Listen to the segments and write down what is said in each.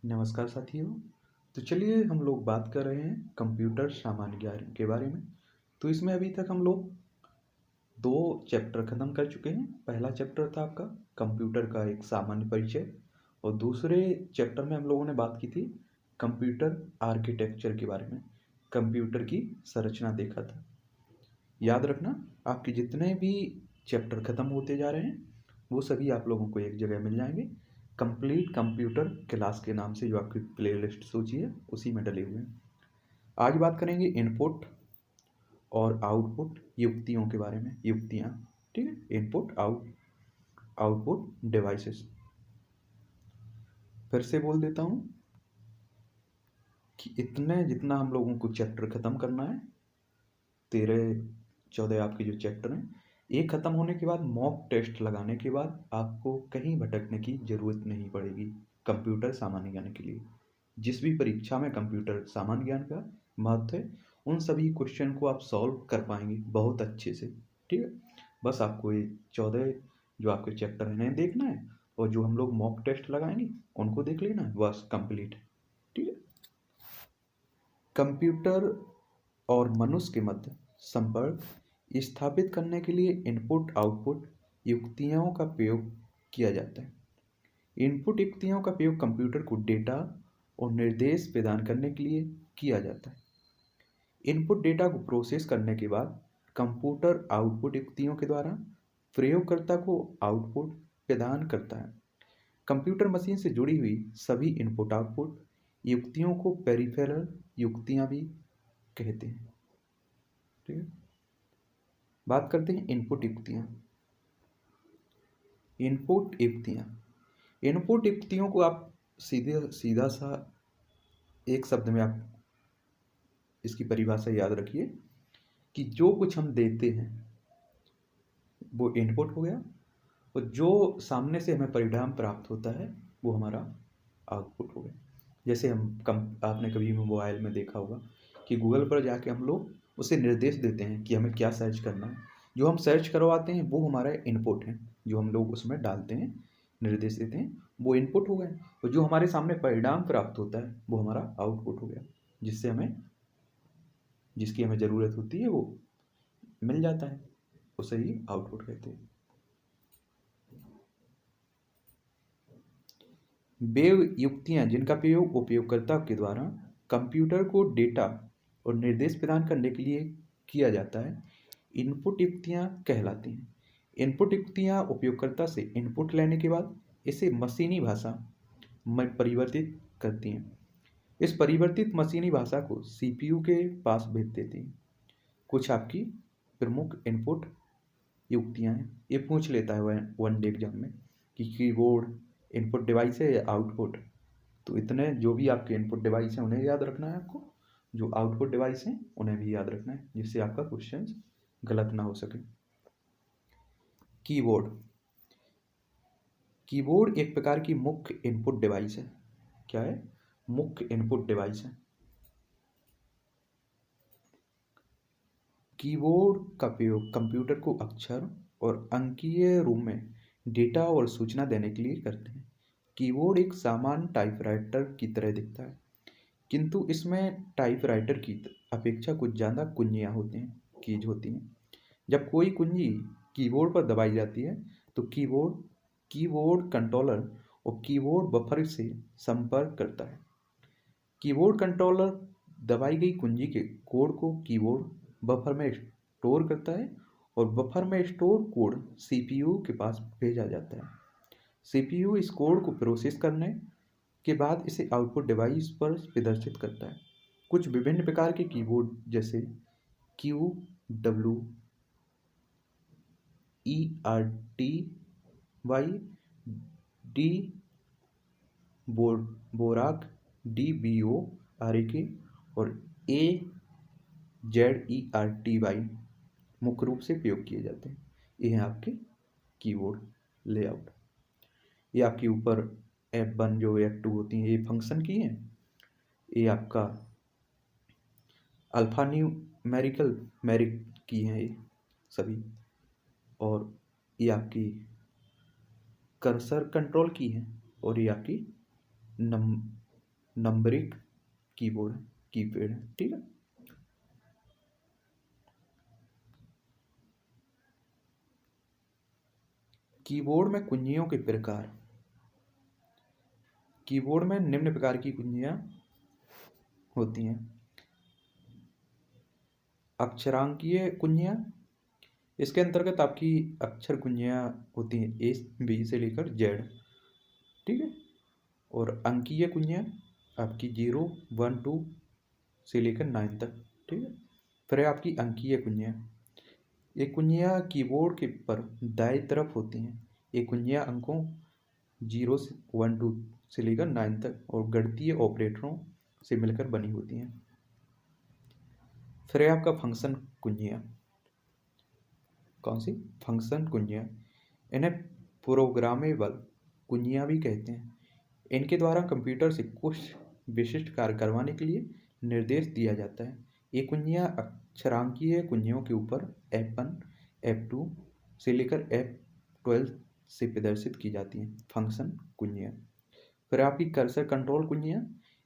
नमस्कार साथियों। तो चलिए हम लोग बात कर रहे हैं कंप्यूटर सामान्य ज्ञान के बारे में। तो इसमें अभी तक हम लोग 2 चैप्टर ख़त्म कर चुके हैं। पहला चैप्टर था आपका कंप्यूटर का एक सामान्य परिचय और दूसरे चैप्टर में हम लोगों ने बात की थी कंप्यूटर आर्किटेक्चर के बारे में, कंप्यूटर की संरचना देखा था। याद रखना, आपके जितने भी चैप्टर ख़त्म होते जा रहे हैं वो सभी आप लोगों को एक जगह मिल जाएंगे। कंप्लीट कंप्यूटर क्लास के नाम से जो आपकी प्लेलिस्ट सूची है उसी में डले हुए हैं। आज बात करेंगे इनपुट और आउटपुट युक्तियों के बारे में। युक्तियाँ, ठीक है। Input output devices. फिर से बोल देता हूँ कि जितना हम लोगों को चैप्टर ख़त्म करना है, 13-14 आपके जो चैप्टर हैं, एक ख़त्म होने के बाद मॉक टेस्ट लगाने के बाद आपको कहीं भटकने की ज़रूरत नहीं पड़ेगी कंप्यूटर सामान्य ज्ञान के लिए। जिस भी परीक्षा में कंप्यूटर सामान्य ज्ञान का महत्व है उन सभी क्वेश्चन को आप सॉल्व कर पाएंगे बहुत अच्छे से, ठीक है। बस आपको ये 14 जो आपके चैप्टर हैं देखना है और जो हम लोग मॉक टेस्ट लगाएंगे उनको देख लेना है, बस कंप्लीट है, ठीक है। कंप्यूटर और मनुष्य के मध्य संपर्क स्थापित करने के लिए इनपुट आउटपुट युक्तियों का प्रयोग किया जाता है। इनपुट युक्तियों का प्रयोग कंप्यूटर को डेटा और निर्देश प्रदान करने के लिए किया जाता है। इनपुट डेटा को प्रोसेस करने के बाद कंप्यूटर आउटपुट युक्तियों के द्वारा प्रयोगकर्ता को आउटपुट प्रदान करता है। कंप्यूटर मशीन से जुड़ी हुई सभी इनपुट आउटपुट युक्तियों को पेरिफेरल युक्तियां भी कहते हैं, ठीक है। बात करते हैं इनपुट युक्तियां। इनपुट युक्तियों को आप सीधा सा एक शब्द में आप इसकी परिभाषा याद रखिए कि जो कुछ हम देते हैं वो इनपुट हो गया और जो सामने से हमें परिणाम प्राप्त होता है वो हमारा आउटपुट हो गया। जैसे आपने कभी मोबाइल में देखा होगा कि गूगल पर जाके हम लोग उसे निर्देश देते हैं कि हमें क्या सर्च करना है। जो हम सर्च करवाते हैं वो हमारा इनपुट है, जो हम लोग उसमें डालते हैं, निर्देश देते हैं, वो इनपुट हो गया। और जो हमारे सामने परिणाम प्राप्त होता है वो हमारा आउटपुट हो गया, जिसकी हमें ज़रूरत होती है वो मिल जाता है, उसे ही आउटपुट कहते हैं। वे युक्तियां जिनका प्रयोग उपयोगकर्ता के द्वारा कंप्यूटर को डेटा और निर्देश प्रदान करने के लिए किया जाता है, इनपुट युक्तियां कहलाती हैं। इनपुट युक्तियां उपयोगकर्ता से इनपुट लेने के बाद इसे मशीनी भाषा में परिवर्तित करती हैं। इस परिवर्तित मशीनी भाषा को सीपीयू के पास भेज देती हैं। कुछ आपकी प्रमुख इनपुट युक्तियां हैं, ये पूछ लेता है वन डे एग्जाम में कि कीबोर्ड इनपुट डिवाइस है या आउटपुट। तो इतने जो भी आपके इनपुट डिवाइस हैं उन्हें याद रखना है आपको, जो आउटपुट डिवाइस हैं उन्हें भी याद रखना है, जिससे आपका क्वेश्चन गलत ना हो सके। कीबोर्ड एक प्रकार की मुख्य इनपुट डिवाइस है। क्या है? मुख्य इनपुट डिवाइस है। कीबोर्ड का प्रयोग कंप्यूटर को अक्षर और अंकीय रूप में डेटा और सूचना देने के लिए करते हैं। कीबोर्ड एक सामान्य टाइपराइटर की तरह दिखता है, किंतु इसमें टाइपराइटर की अपेक्षा कुछ ज़्यादा कुंजियाँ कीज होती हैं। जब कोई कुंजी कीबोर्ड पर दबाई जाती है तो कीबोर्ड कंट्रोलर और कीबोर्ड बफर से संपर्क करता है। कीबोर्ड कंट्रोलर दबाई गई कुंजी के कोड को कीबोर्ड बफर में स्टोर करता है और बफर में स्टोर कोड सीपीयू के पास भेजा जाता है। सीपीयू इस कोड को प्रोसेस करने के बाद इसे आउटपुट डिवाइस पर प्रदर्शित करता है। कुछ विभिन्न प्रकार के कीबोर्ड जैसे Q, W, E R T Y, Dvorak, D B O R A K और A Z E R T Y मुख्य रूप से प्रयोग किए जाते हैं। ये हैं आपके कीबोर्ड लेआउट। ये आपके ऊपर F1 जो F2 होती हैं ये फंक्शन की हैं। ये आपका अल्फा न्यूमेरिकल मैरिक की हैं ये सभी, और ये आपकी कर्सर कंट्रोल की हैं, और ये आपकी नंबरिक कीबोर्ड है, कीपैड है। ठीक है। कीबोर्ड में कुंजियों के प्रकार। कीबोर्ड में निम्न प्रकार की कुंजियां होती हैं। अक्षरांकीय कुंजियां, इसके अंतर्गत आपकी अक्षर कुंजियां होती हैं A, B से लेकर Z। ठीक है। और अंकीय कुंजियां आपकी 0, 1, 2 से लेकर 9 तक। ठीक है। फिर है आपकी अंकीय कुंजियां। ये कुंजियां कीबोर्ड के पर दाएं तरफ होती हैं। ये कुंजियां अंकों 0 से 1, 2 से लेकर 9 तक और गणितीय ऑपरेटरों से मिलकर बनी होती हैं। फिर है आपका फंक्शन कुंजियां। कौन सी? फंक्शन कुंजियां। इन्हें प्रोग्रामेबल कुंजियां भी कहते हैं। इनके द्वारा कंप्यूटर से कुछ विशिष्ट कार्य करवाने के लिए निर्देश दिया जाता है। ये कुंजियां अक्षरांकीय कुंजियों के ऊपर F1, F2 से लेकर F12 से प्रदर्शित की जाती हैं। फंक्शन कुंजियां। फिर आपकी कर्सर कंट्रोल कुंजियां।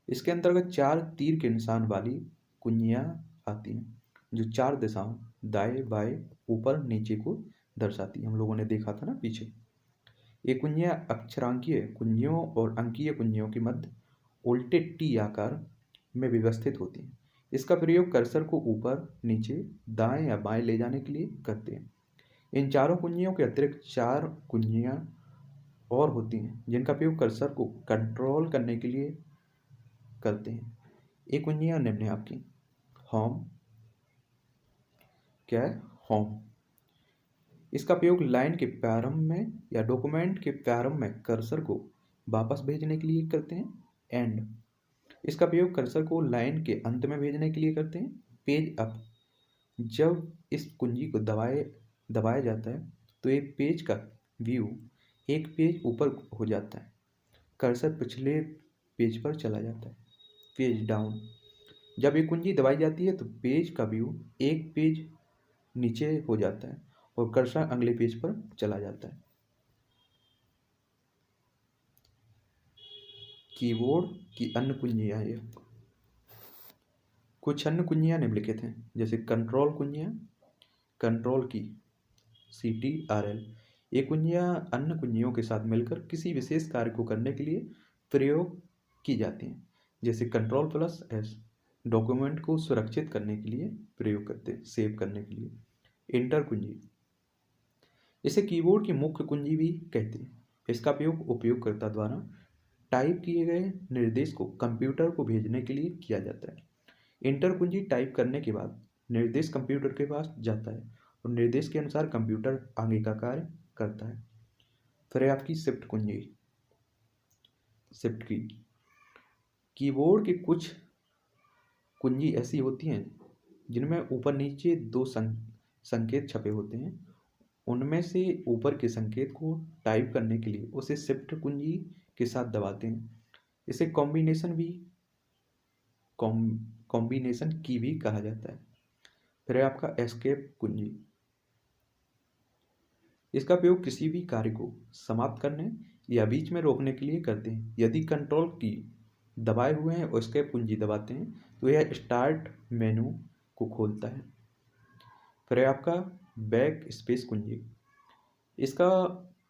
इसके अंतर्गत 4 तीर के निशान वाली कुंजियां आती हैं जो 4 दिशाओं दाएं बाएं ऊपर नीचे को दर्शाती है। हम लोगों ने देखा था ना पीछे। ये कुंजियां अक्षरांकीय कुंजियों और अंकीय कुंजियों के मध्य उल्टे टी आकार में व्यवस्थित होती हैं। इसका प्रयोग कर्सर को ऊपर नीचे दाएं या बाएं ले जाने के लिए करते हैं। इन चारों कुंजियों के अतिरिक्त 4 कुंजियां और होती हैं जिनका प्रयोग कर्सर को कंट्रोल करने के लिए करते हैं। ये कुंजियां निम्न है आपकी। होम। क्या है? होम। इसका प्रयोग लाइन के प्रारंभ में या डॉक्यूमेंट के प्रारंभ में कर्सर को वापस भेजने के लिए करते हैं। एंड। इसका प्रयोग कर्सर को लाइन के अंत में भेजने के लिए करते हैं। Page up. जब इस कुंजी को दबाया जाता है तो एक पेज का व्यू एक पेज ऊपर हो जाता है। कर्सर पिछले पेज पर चला जाता है। Page down. जब ये कुंजी दबाई जाती है तो पेज का व्यू एक पेज नीचे हो जाता है और कर्सर अगले पेज पर चला जाता है। कीबोर्ड की अन्य कुंजियां। ये कुछ अन्य कुंजियां निम्नलिखित हैं, जैसे कंट्रोल कुंजियां, कंट्रोल की CTRL। ये कुंजियां अन्य कुंजियों के साथ मिलकर किसी विशेष कार्य को करने के लिए प्रयोग की जाती हैं, जैसे Ctrl+S डॉक्यूमेंट को सुरक्षित करने के लिए प्रयोग करते हैं, सेव करने के लिए। इंटर कुंजी, इसे कीबोर्ड की मुख्य कुंजी भी कहते हैं। इसका प्रयोग उपयोगकर्ता द्वारा टाइप किए गए निर्देश को कंप्यूटर को भेजने के लिए किया जाता है। इंटर कुंजी टाइप करने के बाद निर्देश कंप्यूटर के पास जाता है और निर्देश के अनुसार कंप्यूटर आगे का कार्य करता है। फिर है आपकी शिफ्ट कुंजी। शिफ्ट की कीबोर्ड की कुछ कुंजी ऐसी होती हैं जिनमें ऊपर नीचे 2 संकेत छपे होते हैं। उनमें से ऊपर के संकेत को टाइप करने के लिए उसे शिफ्ट कुंजी के साथ दबाते हैं। इसे कॉम्बिनेशन की भी कहा जाता है। फिर है आपका एस्केप कुंजी। इसका प्रयोग किसी भी कार्य को समाप्त करने या बीच में रोकने के लिए करते हैं। यदि कंट्रोल की दबाए हुए हैं और एस्केप कुंजी दबाते हैं तो यह स्टार्ट मेनू को खोलता है। फिर है आपका बैक स्पेस कुंजी। इसका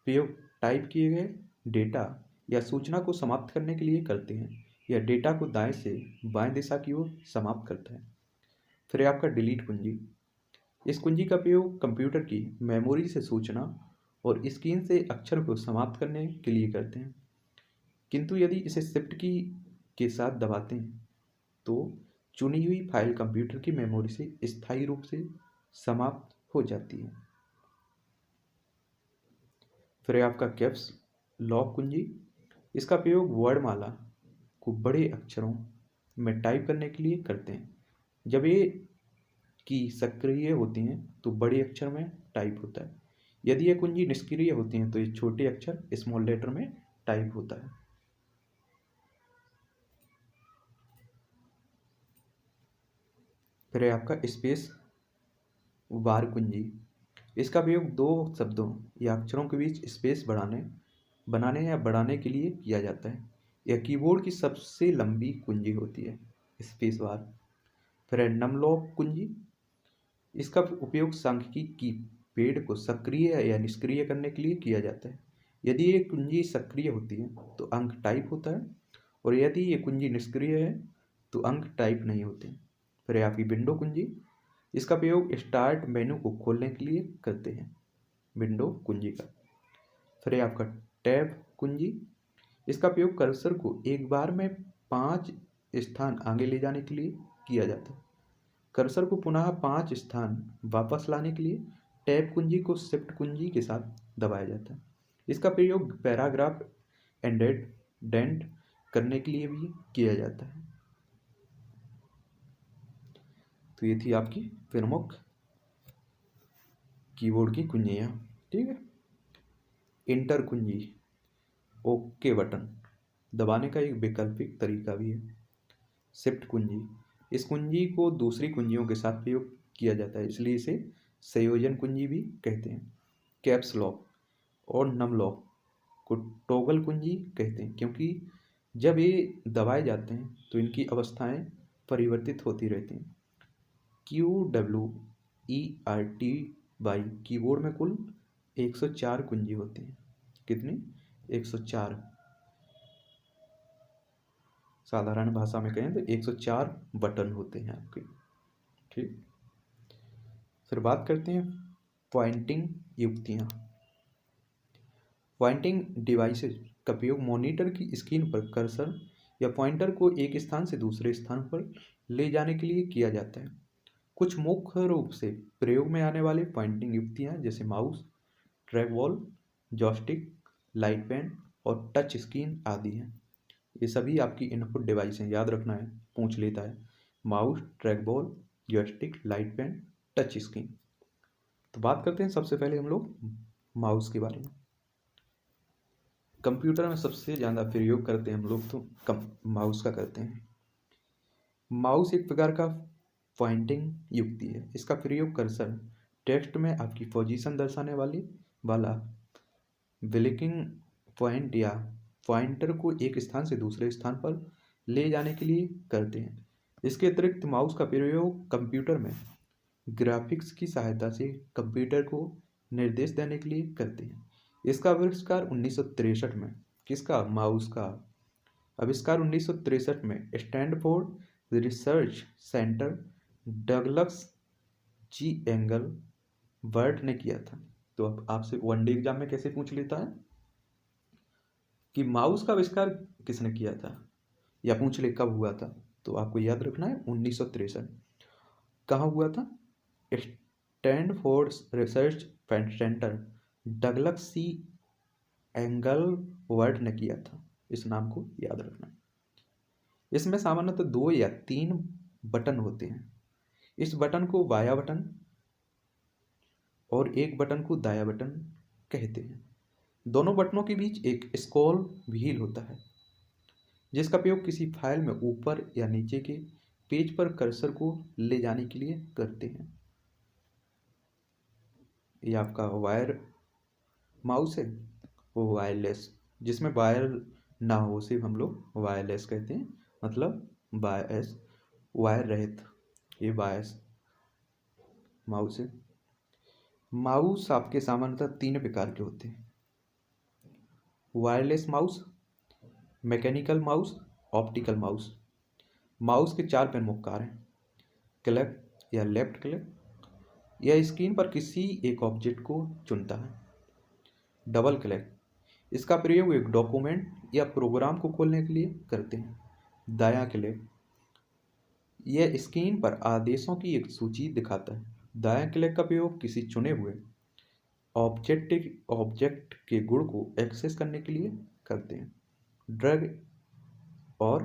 प्रयोग टाइप किए गए डेटा या सूचना को समाप्त करने के लिए करते हैं। यह डेटा को दाएं से बाएं दिशा की ओर समाप्त करता है। फिर है आपका डिलीट कुंजी। इस कुंजी का प्रयोग कंप्यूटर की मेमोरी से सूचना और स्क्रीन से अक्षर को समाप्त करने के लिए करते हैं। किंतु यदि इसे शिफ्ट की के साथ दबाते हैं तो चुनी हुई फाइल कंप्यूटर की मेमोरी से स्थायी रूप से समाप्त हो जाती है। फिर है आपका कैप्स लॉक कुंजी। इसका प्रयोग वर्णमाला को बड़े अक्षरों में टाइप करने के लिए करते हैं। जब ये की सक्रिय होती हैं तो बड़े अक्षर में टाइप होता है। यदि ये कुंजी निष्क्रिय होती हैं तो ये छोटे अक्षर स्मॉल लेटर में टाइप होता है। फिर है आपका स्पेस बार कुंजी। इसका प्रयोग 2 शब्दों या अक्षरों के बीच स्पेस बनाने या बढ़ाने के लिए किया जाता है। यह कीबोर्ड की सबसे लंबी कुंजी होती है, स्पेस बार। फिर है नमलॉक कुंजी। इसका उपयोग सांख्यिकी कीपैड को सक्रिय या निष्क्रिय करने के लिए किया जाता है। यदि ये कुंजी सक्रिय होती है तो अंक टाइप होता है, और यदि ये कुंजी निष्क्रिय है तो अंक टाइप नहीं होते। फिर है आपकी विंडो कुंजी। इसका प्रयोग स्टार्ट मेनू को खोलने के लिए करते हैं, विंडो कुंजी का। फिर है आपका टैब कुंजी। इसका प्रयोग कर्सर को एक बार में 5 स्थान आगे ले जाने के लिए किया जाता है। कर्सर को पुनः 5 स्थान वापस लाने के लिए टैब कुंजी को शिफ्ट कुंजी के साथ दबाया जाता है। इसका प्रयोग पैराग्राफ इंडेंट करने के लिए भी किया जाता है। तो ये थी आपकी प्रमुख कीबोर्ड की कुंजियाँ। ठीक है। इंटर कुंजी, ओके बटन दबाने का एक वैकल्पिक तरीका भी है। शिफ्ट कुंजी, इस कुंजी को दूसरी कुंजियों के साथ प्रयोग किया जाता है, इसलिए इसे संयोजन कुंजी भी कहते हैं। कैप्स लॉक और नम लॉक को टॉगल कुंजी कहते हैं, क्योंकि जब ये दबाए जाते हैं तो इनकी अवस्थाएं परिवर्तित होती रहती हैं। QWERTY कीबोर्ड में कुल 104 कुंजी होती हैं। कितनी? 104। साधारण भाषा में कहें तो 104 बटन होते हैं आपके। ठीक। फिर बात करते हैं पॉइंटिंग युक्तियाँ। पॉइंटिंग डिवाइसेस का प्रयोग मॉनिटर की स्क्रीन पर कर्सर या पॉइंटर को एक स्थान से दूसरे स्थान पर ले जाने के लिए किया जाता है। कुछ मुख्य रूप से प्रयोग में आने वाले पॉइंटिंग युक्तियाँ जैसे mouse, trackball, joystick, light pen और टच स्क्रीन आदि हैं। ये सभी आपकी इनपुट डिवाइस हैं, याद रखना है, पूछ लेता है। Mouse, trackball, joystick, light pen, touch screen. तो बात करते हैं सबसे पहले हम लोग माउस के बारे में। कंप्यूटर में सबसे ज़्यादा प्रयोग करते हैं हम लोग तो माउस का करते हैं। माउस एक प्रकार का पॉइंटिंग युक्ति है। इसका प्रयोग कर्सर टेक्स्ट में आपकी पोजीशन दर्शाने वाला ब्लिंकिंग पॉइंट या पॉइंटर को एक स्थान से दूसरे स्थान पर ले जाने के लिए करते हैं। इसके अतिरिक्त माउस का प्रयोग कंप्यूटर में ग्राफिक्स की सहायता से कंप्यूटर को निर्देश देने के लिए करते हैं। इसका आविष्कार 1963 में, किसका? माउस का आविष्कार 1963 में स्टैनफोर्ड रिसर्च सेंटर डगलस जी एंगल वर्ट ने किया था। तो अब आपसे वनडे एग्जाम में कैसे पूछ लेता है कि माउस का आविष्कार किसने किया था, या पूछ ले कब हुआ था, तो आपको याद रखना है 1963। कहाँ हुआ था? Stanford research centre Douglas C Engelbart ने किया था। इस नाम को याद रखना है। इसमें सामान्यतः 2 या 3 बटन होते हैं। इस बटन को बायां बटन और एक बटन को दायां बटन कहते हैं। दोनों बटनों के बीच एक स्क्रॉल व्हील होता है, जिसका प्रयोग किसी फाइल में ऊपर या नीचे के पेज पर कर्सर को ले जाने के लिए करते हैं। ये आपका वायर माउस है, वो वायरलेस, जिसमें वायर ना हो उसे हम लोग वायरलेस कहते हैं, मतलब वायर रहित। ये वायरस माउस है। माउस आपके सामान्यतः 3 प्रकार के होते हैं: wireless mouse, mechanical mouse, optical mouse. Mouse के 4 प्रमुख कार्य हैं: क्लिक या लेफ्ट क्लिक, यह स्क्रीन पर किसी एक ऑब्जेक्ट को चुनता है। डबल क्लिक, इसका प्रयोग एक डॉक्यूमेंट या प्रोग्राम को खोलने के लिए करते हैं। दायां क्लिक, यह स्क्रीन पर आदेशों की एक सूची दिखाता है। दायां क्लिक का प्रयोग किसी चुने हुए ऑब्जेक्ट के गुण को एक्सेस करने के लिए करते हैं। ड्रैग और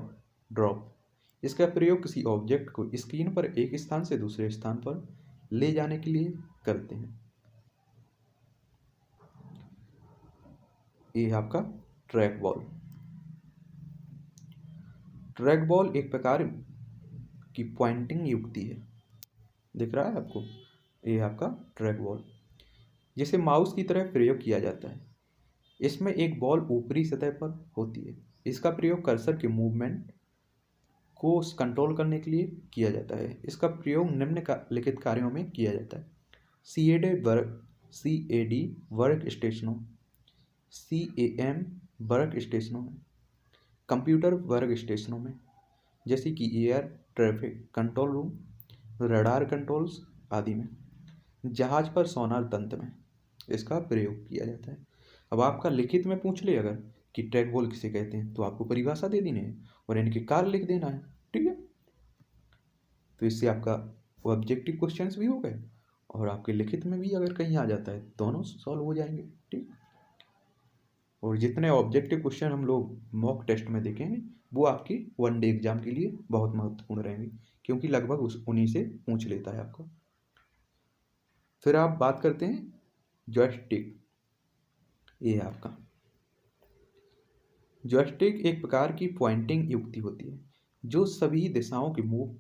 ड्रॉप, इसका प्रयोग किसी ऑब्जेक्ट को स्क्रीन पर एक स्थान से दूसरे स्थान पर ले जाने के लिए करते हैं। ये आपका ट्रैक बॉल। ट्रैक बॉल एक प्रकार की पॉइंटिंग युक्ति है। दिख रहा है आपको? ये आपका ट्रैक बॉल, जिसे माउस की तरह प्रयोग किया जाता है। इसमें एक बॉल ऊपरी सतह पर होती है इसका प्रयोग कर्सर के मूवमेंट को कंट्रोल करने के लिए किया जाता है। इसका प्रयोग निम्नलिखित कार्यों में किया जाता है। CAD वर्क स्टेशनों, CAM वर्क स्टेशनों में, कंप्यूटर वर्क स्टेशनों में, जैसे कि air traffic control room, radar controls आदि में, जहाज पर सोनार तंत्र में इसका प्रयोग किया जाता है। अब आपका लिखित में पूछ ले अगर कि ट्रैक बॉल किसे कहते हैं, तो आपको परिभाषा दे देनी है और इनके कार्य लिख देना है। ठीक है, तो इससे आपका ऑब्जेक्टिव क्वेश्चंस भी हो गए और आपके लिखित में भी अगर कहीं आ जाता है दोनों सॉल्व हो जाएंगे। ठीक, और जितने ऑब्जेक्टिव क्वेश्चन हम लोग मॉक टेस्ट में देखेंगे वो आपकी वन डे एग्जाम के लिए बहुत महत्वपूर्ण रहेंगे, क्योंकि लगभग उन्हीं से पूछ लेता है आपको। फिर आप बात करते हैं जॉयस्टिक। ये है आपका जॉयस्टिक, एक प्रकार की पॉइंटिंग युक्ति होती है जो सभी दिशाओं की मूव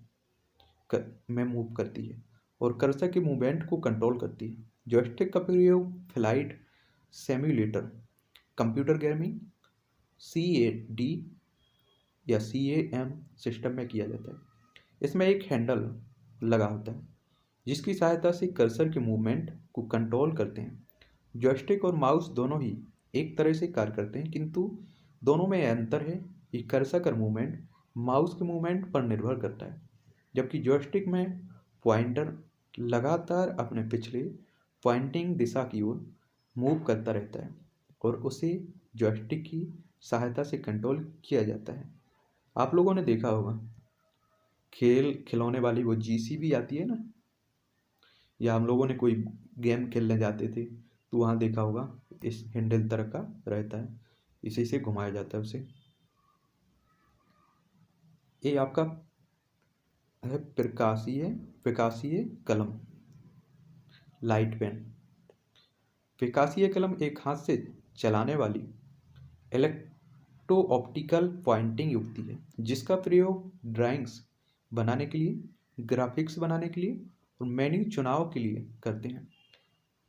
करती है और कर्सर के मूवमेंट को कंट्रोल करती है। जॉयस्टिक का प्रयोग flight simulator, computer gaming, CAD या CAM सिस्टम में किया जाता है। इसमें एक हैंडल लगा होता है जिसकी सहायता से कर्सर के मूवमेंट को कंट्रोल करते हैं। जॉयस्टिक और माउस दोनों ही एक तरह से कार्य करते हैं, किंतु दोनों में अंतर है कि कर्सर का मूवमेंट माउस के मूवमेंट पर निर्भर करता है, जबकि जॉयस्टिक में पॉइंटर लगातार अपने पिछले पॉइंटिंग दिशा की ओर मूव करता रहता है और उसे जॉयस्टिक की सहायता से कंट्रोल किया जाता है। आप लोगों ने देखा होगा खिलौने वाली वो GCB आती है ना, या हम लोगों ने कोई गेम खेलने जाते थे तो वहाँ देखा होगा इस हैंडल तरह का रहता है, इसी से घुमाया जाता है उसे। ये आपका है प्रकाशीय कलम, लाइट पेन। प्रकाशीय कलम एक हाथ से चलाने वाली इलेक्ट्रो ऑप्टिकल पॉइंटिंग युक्ति है जिसका प्रयोग ड्राइंग्स बनाने के लिए, ग्राफिक्स बनाने के लिए और मेन्यू चुनाव के लिए करते हैं।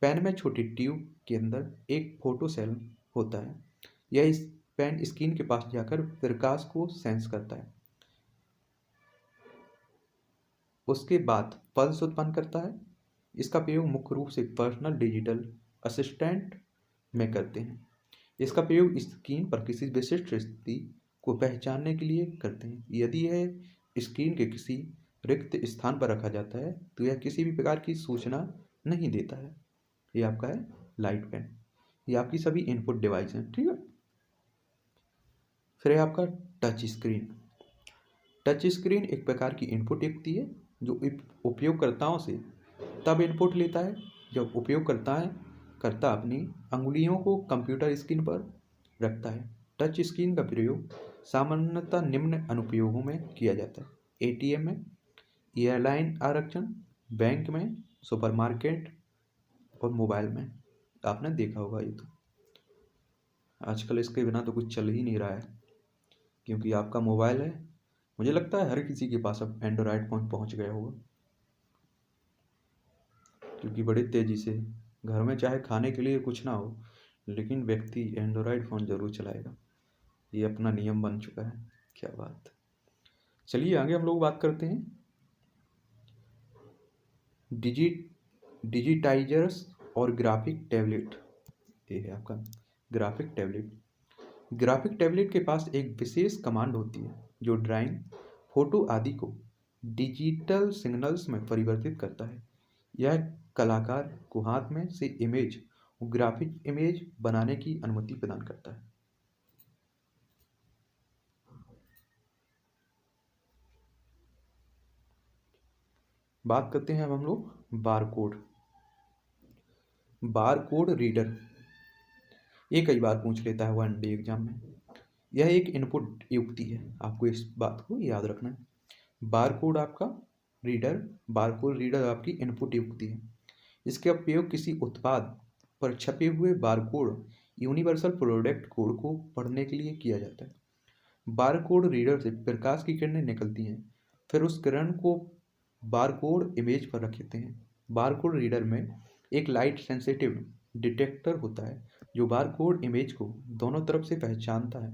पेन में छोटी ट्यूब के अंदर एक फोटो सेल होता है। यह इस पेन स्क्रीन के पास जाकर प्रकाश को सेंस करता है, उसके बाद पल्स उत्पन्न करता है। इसका प्रयोग मुख्य रूप से पर्सनल डिजिटल असिस्टेंट में करते हैं। इसका प्रयोग स्क्रीन पर किसी विशिष्ट स्थिति को पहचानने के लिए करते हैं। यदि यह स्क्रीन के किसी रिक्त स्थान पर रखा जाता है तो यह किसी भी प्रकार की सूचना नहीं देता है। ये आपका है लाइट पेन। ये आपकी सभी इनपुट डिवाइस हैं। ठीक है, फिर है आपका टच स्क्रीन। टच स्क्रीन एक प्रकार की इनपुट युक्ति है जो उपयोगकर्ताओं से तब इनपुट लेता है जब उपयोगकर्ता अपनी अंगुलियों को कंप्यूटर स्क्रीन पर रखता है। टच स्क्रीन का प्रयोग सामान्यतः निम्न अनुप्रयोगों में किया जाता है: ATM में, एयरलाइन आरक्षण, बैंक में, सुपरमार्केट और मोबाइल में। आपने देखा होगा ये तो आजकल इसके बिना तो कुछ चल ही नहीं रहा है, क्योंकि आपका मोबाइल है। मुझे लगता है हर किसी के पास अब एंड्रॉयड फ़ोन पहुंच गया होगा, क्योंकि बड़ी तेज़ी से घर में चाहे खाने के लिए कुछ ना हो लेकिन व्यक्ति एंड्रॉयड फ़ोन ज़रूर चलाएगा। ये अपना नियम बन चुका है। क्या बात। चलिए आगे हम लोग बात करते हैं डिजिटाइजर्स और ग्राफिक टैबलेट। ये है आपका ग्राफिक टैबलेट। ग्राफिक टैबलेट के पास एक विशेष कमांड होती है जो ड्राइंग, फोटो आदि को डिजिटल सिग्नल्स में परिवर्तित करता है। यह कलाकार को हाथ में से इमेज, ग्राफिक इमेज बनाने की अनुमति प्रदान करता है। बात करते हैं अब हम लोग बारकोड। बारकोड रीडर, ये कई बार पूछ लेता है वन डे एग्जाम में। यह एक इनपुट युक्ति है, आपको इस बात को याद रखना है। बारकोड रीडर आपकी इनपुट युक्ति है। इसका उपयोग किसी उत्पाद पर छपे हुए बारकोड यूनिवर्सल प्रोडक्ट कोड को पढ़ने के लिए किया जाता है। बारकोड रीडर से प्रकाश की किरणें निकलती हैं, फिर उस किरण को बारकोड इमेज पर रखते हैं। बारकोड रीडर में एक लाइट सेंसिटिव डिटेक्टर होता है जो बारकोड इमेज को दोनों तरफ से पहचानता है।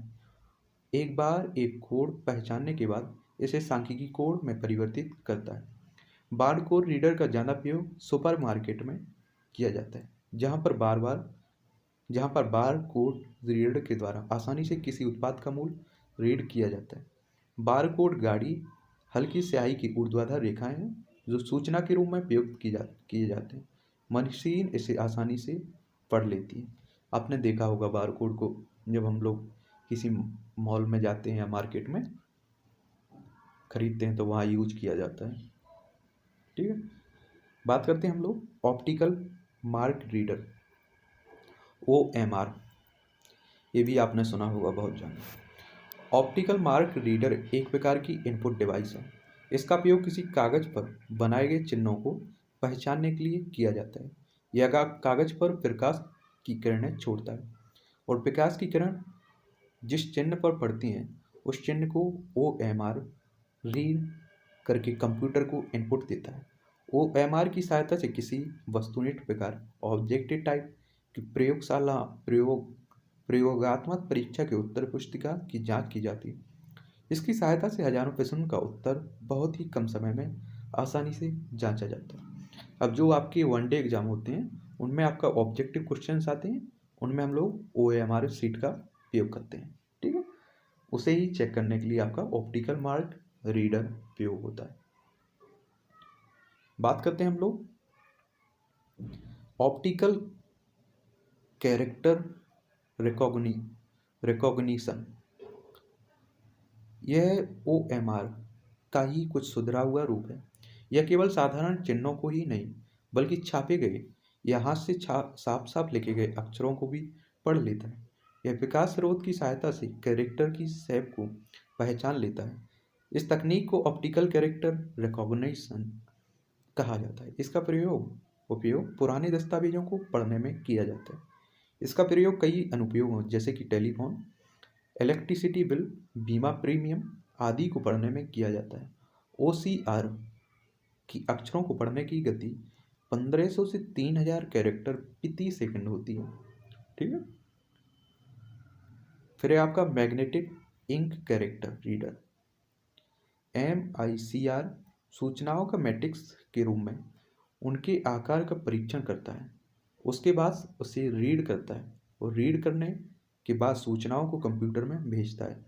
एक बार एक कोड पहचानने के बाद इसे सांख्यिकी कोड में परिवर्तित करता है। बारकोड रीडर का ज़्यादा प्रयोग सुपरमार्केट में किया जाता है, जहाँ पर बार कोड रीडर के द्वारा आसानी से किसी उत्पाद का मूल्य रीड किया जाता है। बार कोड गाड़ी हल्की स्याही की ऊर्ध्वाधर रेखाएं हैं जो सूचना के रूप में प्रयुक्त किए जाते हैं। मशीन इसे आसानी से पढ़ लेती है। आपने देखा होगा बार कोड को, जब हम लोग किसी मॉल में जाते हैं या मार्केट में खरीदते हैं तो वहाँ यूज किया जाता है। ठीक है, बात करते हैं हम लोग ऑप्टिकल मार्क रीडर, OMR। ये भी आपने सुना होगा बहुत ज़्यादा। ऑप्टिकल मार्क रीडर एक प्रकार की इनपुट डिवाइस है। इसका उपयोग किसी कागज पर बनाए गए चिन्हों को पहचानने के लिए किया जाता है। यह कागज पर प्रकाश की किरणें छोड़ता है और प्रकाश की किरण जिस चिन्ह पर पड़ती हैं उस चिन्ह को OMR रीड करके कंप्यूटर को इनपुट देता है। OMR की सहायता से किसी वस्तुनिष्ठ प्रकार ऑब्जेक्ट टाइप की प्रयोगात्मक परीक्षा के उत्तर पुस्तिका की जांच की जाती है। इसकी सहायता से हजारों प्रश्नों का उत्तर बहुत ही कम समय में आसानी से जांचा जाता है। अब जो आपके वनडे एग्जाम होते हैं उनमें आपका ऑब्जेक्टिव क्वेश्चंस आते हैं, उनमें हम लोग OMR सीट का उपयोग करते हैं। ठीक है, उसे ही चेक करने के लिए आपका ऑप्टिकल मार्क रीडर उपयोग होता है। बात करते हैं हम लोग ऑप्टिकल कैरेक्टर रिकॉग्निशन। यह OMR का ही कुछ सुधरा हुआ रूप है। यह केवल साधारण चिन्हों को ही नहीं बल्कि छापे गए या हाथ से साफ साफ लिखे गए अक्षरों को भी पढ़ लेता है। यह प्रकाश स्रोत की सहायता से कैरेक्टर की शेप को पहचान लेता है। इस तकनीक को ऑप्टिकल कैरेक्टर रिकॉग्निशन कहा जाता है। इसका उपयोग पुराने दस्तावेजों को पढ़ने में किया जाता है। इसका प्रयोग कई अनुप्रयोगों जैसे कि टेलीफोन, इलेक्ट्रिसिटी बिल, बीमा प्रीमियम आदि को पढ़ने में किया जाता है। OCR की अक्षरों को पढ़ने की गति 1500 से 3000 कैरेक्टर प्रति सेकंड होती है। ठीक है, फिर है आपका magnetic ink character reader, MICR। सूचनाओं का मैट्रिक्स के रूप में उनके आकार का परीक्षण करता है, उसके बाद उसे रीड करता है और रीड करने के बाद सूचनाओं को कंप्यूटर में भेजता है।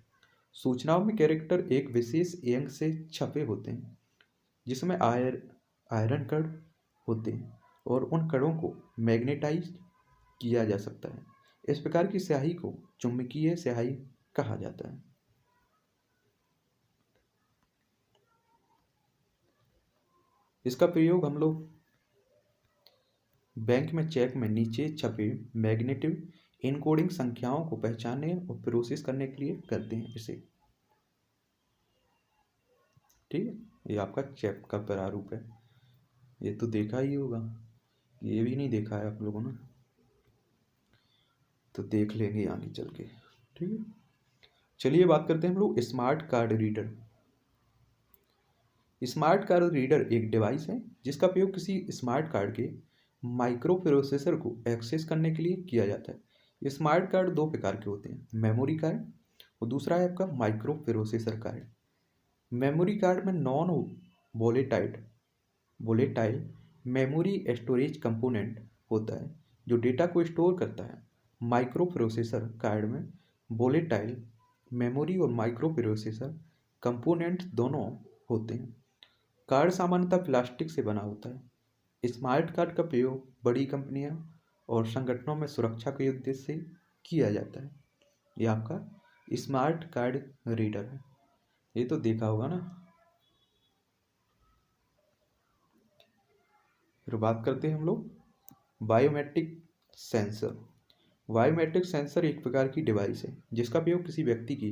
सूचनाओं में कैरेक्टर एक विशेष इंक से छपे होते हैं जिसमें आयरन कण होते हैं और उन कणों को मैग्नेटाइज किया जा सकता है। इस प्रकार की स्याही को चुंबकीय स्याही कहा जाता है। इसका प्रयोग हम लोग बैंक में चेक में नीचे छपे मैग्नेटिक इनकोडिंग संख्याओं को पहचानने और प्रोसेस करने के लिए करते हैं इसे। ठीक है, ये आपका चेक का प्रारूप है। ये तो देखा ही होगा, ये भी नहीं देखा है आप लोगों ने, तो देख लेंगे आगे चल के। ठीक है, चलिए बात करते हैं हम लोग smart card reader. Smart card reader एक डिवाइस है जिसका उपयोग किसी स्मार्ट कार्ड के माइक्रो प्रोसेसर को एक्सेस करने के लिए किया जाता है। स्मार्ट कार्ड दो प्रकार के होते हैं, मेमोरी कार्ड और दूसरा है आपका microprocessor card. Memory card में non volatile memory storage component होता है जो डेटा को स्टोर करता है। माइक्रो प्रोसेसर कार्ड में वोलेटाइल मेमोरी और माइक्रो प्रोसेसर कंपोनेंट दोनों होते हैं। कार्ड सामान्यतः प्लास्टिक से बना होता है। स्मार्ट कार्ड का प्रयोग बड़ी कंपनियां और संगठनों में सुरक्षा के उद्देश्य से किया जाता है। यह आपका स्मार्ट कार्ड रीडर है, ये तो देखा होगा ना। फिर बात करते हैं हम लोग बायोमेट्रिक सेंसर। बायोमेट्रिक सेंसर एक प्रकार की डिवाइस है जिसका उपयोग किसी व्यक्ति की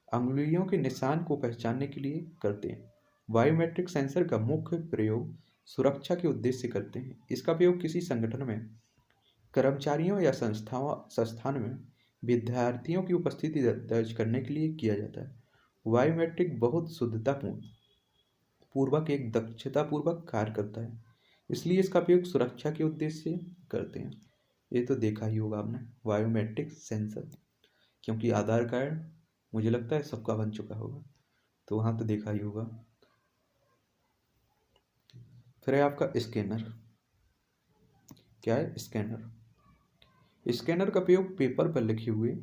अंगुलियों के निशान को पहचानने के लिए करते हैं। बायोमेट्रिक सेंसर का मुख्य प्रयोग सुरक्षा के उद्देश्य से करते हैं। इसका उपयोग किसी संगठन में कर्मचारियों या संस्थान में विद्यार्थियों की उपस्थिति दर्ज करने के लिए किया जाता है। बायोमेट्रिक बहुत पूर्वक एक दक्षतापूर्वक कार्य करता है, इसलिए इसका उपयोग सुरक्षा के उद्देश्य से करते हैं। ये तो देखा ही होगा आपने बायोमेट्रिक सेंसर, क्योंकि आधार कार्ड मुझे लगता है सबका बन चुका होगा, तो वहाँ तो देखा ही होगा। फिर है आपका स्कैनर। क्या है स्कैनर? स्कैनर का प्रयोग पेपर पर लिखे हुए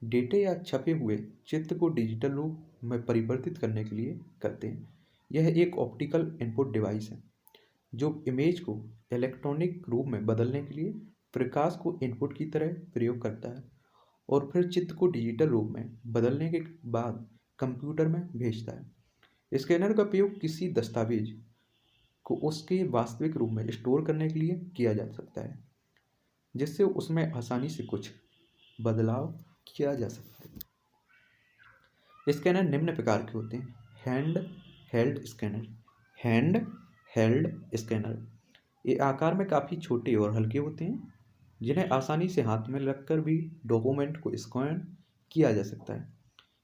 डेटे या छपे हुए चित्र को डिजिटल रूप में परिवर्तित करने के लिए करते हैं। यह एक ऑप्टिकल इनपुट डिवाइस है जो इमेज को इलेक्ट्रॉनिक रूप में बदलने के लिए प्रकाश को इनपुट की तरह प्रयोग करता है और फिर चित्र को डिजिटल रूप में बदलने के बाद कंप्यूटर में भेजता है। स्कैनर का प्रयोग किसी दस्तावेज को उसके वास्तविक रूप में स्टोर करने के लिए किया जा सकता है, जिससे उसमें आसानी से कुछ बदलाव किया जा सकता है। स्कैनर निम्न प्रकार के होते हैं। Hand held scanner. Hand held scanner ये आकार में काफ़ी छोटे और हल्के होते हैं, जिन्हें आसानी से हाथ में रखकर भी डॉक्यूमेंट को स्कैन किया जा सकता है।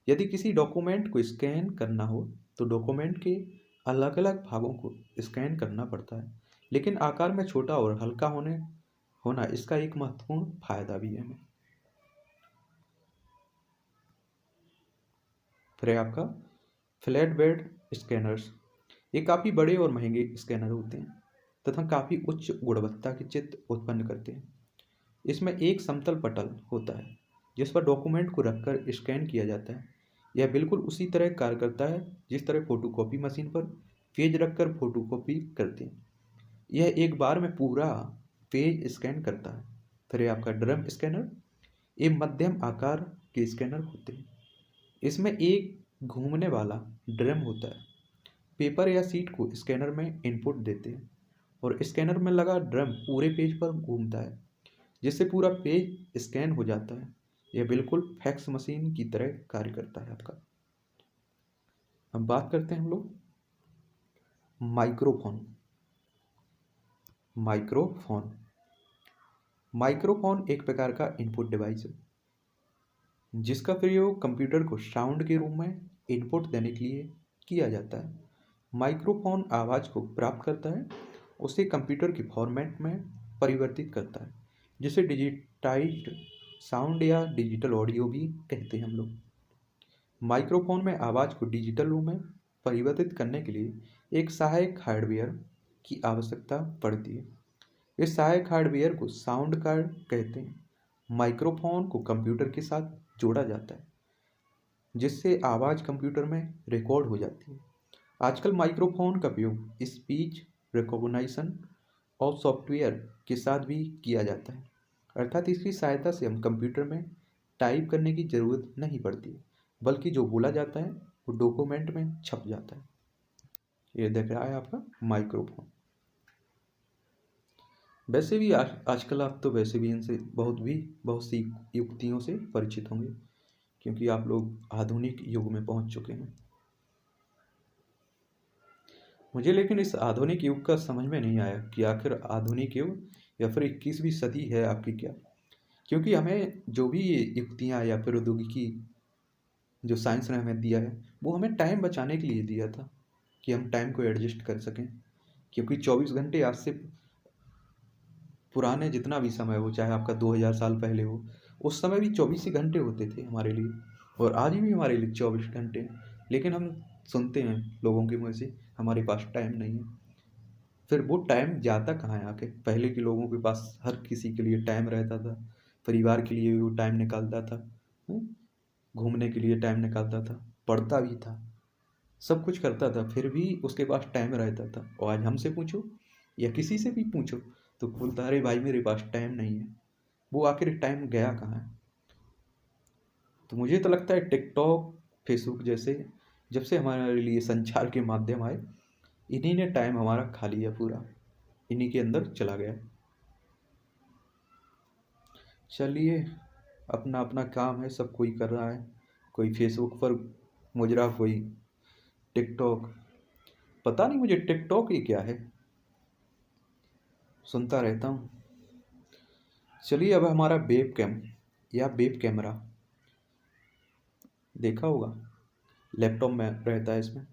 यदि किसी डॉक्यूमेंट को स्कैन करना हो तो डॉक्यूमेंट के अलग अलग भागों को स्कैन करना पड़ता है, लेकिन आकार में छोटा और हल्का होना इसका एक महत्वपूर्ण फायदा भी है। फिर है आपका फ्लैट बेड स्कैनर्स। ये काफ़ी बड़े और महंगे स्कैनर होते हैं तथा काफ़ी उच्च गुणवत्ता के चित्र उत्पन्न करते हैं। इसमें एक समतल पटल होता है जिस पर डॉक्यूमेंट को रखकर स्कैन किया जाता है। यह बिल्कुल उसी तरह कार्य करता है जिस तरह फोटोकॉपी मशीन पर पेज रखकर फोटोकॉपी करते हैं। यह एक बार में पूरा पेज स्कैन करता है। फिर आपका ड्रम स्कैनर। ये मध्यम आकार के स्कैनर होते हैं। इसमें एक घूमने वाला ड्रम होता है। पेपर या सीट को स्कैनर में इनपुट देते हैं और स्कैनर में लगा ड्रम पूरे पेज पर घूमता है, जिससे पूरा पेज स्कैन हो जाता है। यह बिल्कुल फैक्स मशीन की तरह कार्य करता है आपका। अब बात करते हैं हम लोग माइक्रोफोन। माइक्रोफोन माइक्रोफोन एक प्रकार का इनपुट डिवाइस है जिसका प्रयोग कंप्यूटर को साउंड के रूप में इनपुट देने के लिए किया जाता है। माइक्रोफोन आवाज़ को प्राप्त करता है, उसे कंप्यूटर के फॉर्मेट में परिवर्तित करता है, जिसे डिजिटाइज्ड साउंड या डिजिटल ऑडियो भी कहते हैं हम लोग। माइक्रोफोन में आवाज़ को डिजिटल रूप में परिवर्तित करने के लिए एक सहायक हार्डवेयर की आवश्यकता पड़ती है। इस सहायक हार्डवेयर को साउंड कार्ड कहते हैं। माइक्रोफोन को कंप्यूटर के साथ जोड़ा जाता है, जिससे आवाज़ कंप्यूटर में रिकॉर्ड हो जाती है। आजकल माइक्रोफोन का उपयोग स्पीच रिकॉग्निशन और सॉफ्टवेयर के साथ भी किया जाता है, अर्थात इसकी सहायता से हम कंप्यूटर में टाइप करने की ज़रूरत नहीं पड़ती, बल्कि जो बोला जाता है वो डॉक्यूमेंट में छप जाता है। ये देख रहा है आपका माइक्रोफोन। वैसे भी आजकल आप तो वैसे भी इनसे बहुत सी युक्तियों से परिचित होंगे, क्योंकि आप लोग आधुनिक युग में पहुंच चुके हैं। मुझे लेकिन इस आधुनिक युग का समझ में नहीं आया कि आखिर आधुनिक युग या फिर 21वीं सदी है आपकी क्या। क्योंकि हमें जो भी ये युक्तियाँ या प्रौद्योगिकी जो साइंस ने हमें दिया है वो हमें टाइम बचाने के लिए दिया था कि हम टाइम को एडजस्ट कर सकें। क्योंकि 24 घंटे आज से पुराने जितना भी समय हो, चाहे आपका 2000 साल पहले हो, उस समय भी 24 ही घंटे होते थे हमारे लिए, और आज भी हमारे लिए 24 घंटे हैं। लेकिन हम सुनते हैं लोगों के मुँह से हमारे पास टाइम नहीं है। फिर वो टाइम जाता कहाँ है आके? पहले के लोगों के पास हर किसी के लिए टाइम रहता था, परिवार के लिए भी वो टाइम निकालता था, घूमने के लिए टाइम निकालता था, पढ़ता भी था, सब कुछ करता था, फिर भी उसके पास टाइम रहता था। और आज हमसे पूछो या किसी से भी पूछो तो बोलता है अरे भाई मेरे पास टाइम नहीं है। वो आखिर टाइम गया कहाँ है? तो मुझे तो लगता है टिकटॉक फेसबुक जैसे जब से हमारे लिए संचार के माध्यम आए, इन्हीं ने टाइम हमारा खा लिया पूरा, इन्हीं के अंदर चला गया। चलिए, अपना अपना काम है, सब कोई कर रहा है, कोई फेसबुक पर मुजरा, कोई टिकटॉक। पता नहीं मुझे टिकटॉक ये क्या है, सुनता रहता हूँ। चलिए, अब हमारा वेब कैम या वेब कैमरा देखा होगा, लैपटॉप में रहता है इसमें।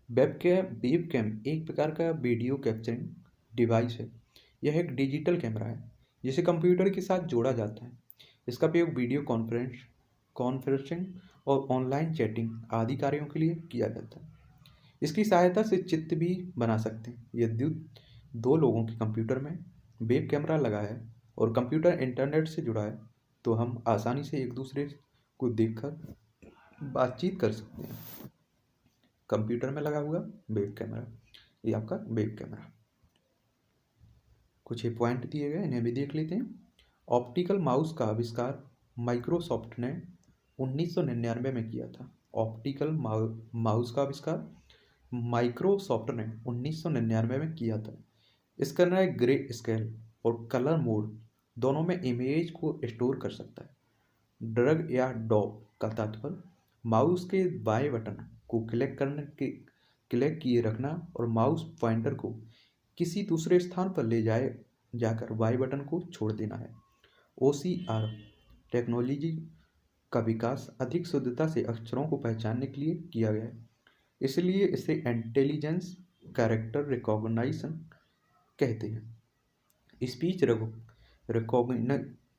वेब कैम एक प्रकार का वीडियो कैप्चरिंग डिवाइस है। यह एक डिजिटल कैमरा है जिसे कंप्यूटर के साथ जोड़ा जाता है। इसका प्रयोग वीडियो कॉन्फ्रेंस कॉन्फ्रेंसिंग और ऑनलाइन चैटिंग आदि कार्यों के लिए किया जाता है। इसकी सहायता से चित्र भी बना सकते हैं। यदि दो लोगों के कंप्यूटर में वेब कैमरा लगा है और कंप्यूटर इंटरनेट से जुड़ा है तो हम आसानी से एक दूसरे को देखकर बातचीत कर सकते हैं। कंप्यूटर में लगा हुआ वेब कैमरा, ये आपका वेब कैमरा। कुछ ये पॉइंट दिए गए, इन्हें भी देख लेते हैं। ऑप्टिकल माउस का आविष्कार माइक्रोसॉफ्ट ने 1999 में किया था। ऑप्टिकल माउस का आविष्कार माइक्रोसॉफ्ट ने 1999 में किया था। इसका नाम ग्रे स्केल और कलर मोड दोनों में इमेज को स्टोर कर सकता है। ड्रैग या ड्रॉप का तात्पर्य माउस के बाएं बटन को क्लिक किए रखना और माउस पॉइंटर को किसी दूसरे स्थान पर ले जाकर बाएं बटन को छोड़ देना है। OCR टेक्नोलॉजी का विकास अधिक शुद्धता से अक्षरों को पहचानने के लिए किया गया है, इसलिए इसे इंटेलिजेंस कैरेक्टर रिकॉग्निशन कहते हैं। स्पीच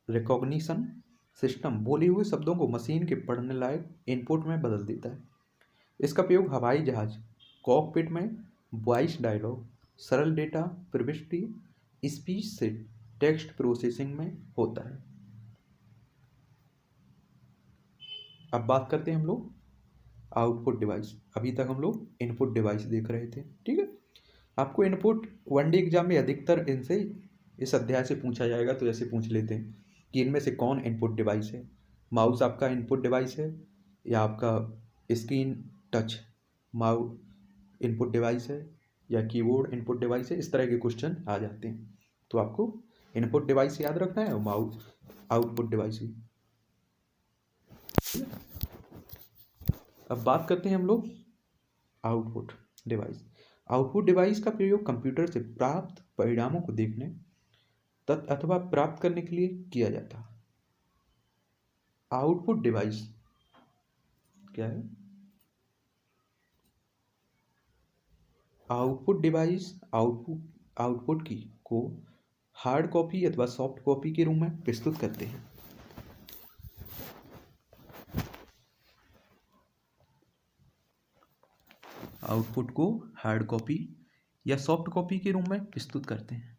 रिकॉग्निशन सिस्टम बोले हुए शब्दों को मशीन के पढ़ने लायक इनपुट में बदल देता है। इसका उपयोग हवाई जहाज कॉकपिट में वॉइस डायलॉग, सरल डेटा प्रविष्टि, स्पीच से टेक्स्ट प्रोसेसिंग में होता है। अब बात करते हैं हम लोग आउटपुट डिवाइस। अभी तक हम लोग इनपुट डिवाइस देख रहे थे, ठीक है। आपको इनपुट वनडे एग्जाम में अधिकतर इनसे इस अध्याय से पूछा जाएगा, तो ऐसे पूछ लेते हैं कि इनमें से कौन इनपुट डिवाइस है। माउस आपका इनपुट डिवाइस है या आपका screen touch mouse input device है या कीबोर्ड इनपुट डिवाइस है। इस तरह के क्वेश्चन आ जाते हैं, तो आपको इनपुट डिवाइस याद रखना है और माउस आउटपुट डिवाइस भी। अब बात करते हैं हम लोग आउटपुट डिवाइस। आउटपुट डिवाइस का प्रयोग कंप्यूटर से प्राप्त परिणामों को देखने अथवा प्राप्त करने के लिए किया जाता है। आउटपुट डिवाइस क्या है? आउटपुट डिवाइस आउटपुट की को हार्ड कॉपी अथवा सॉफ्ट कॉपी के रूप में प्रस्तुत करते हैं। आउटपुट को हार्ड कॉपी या सॉफ्ट कॉपी के रूप में प्रस्तुत करते हैं।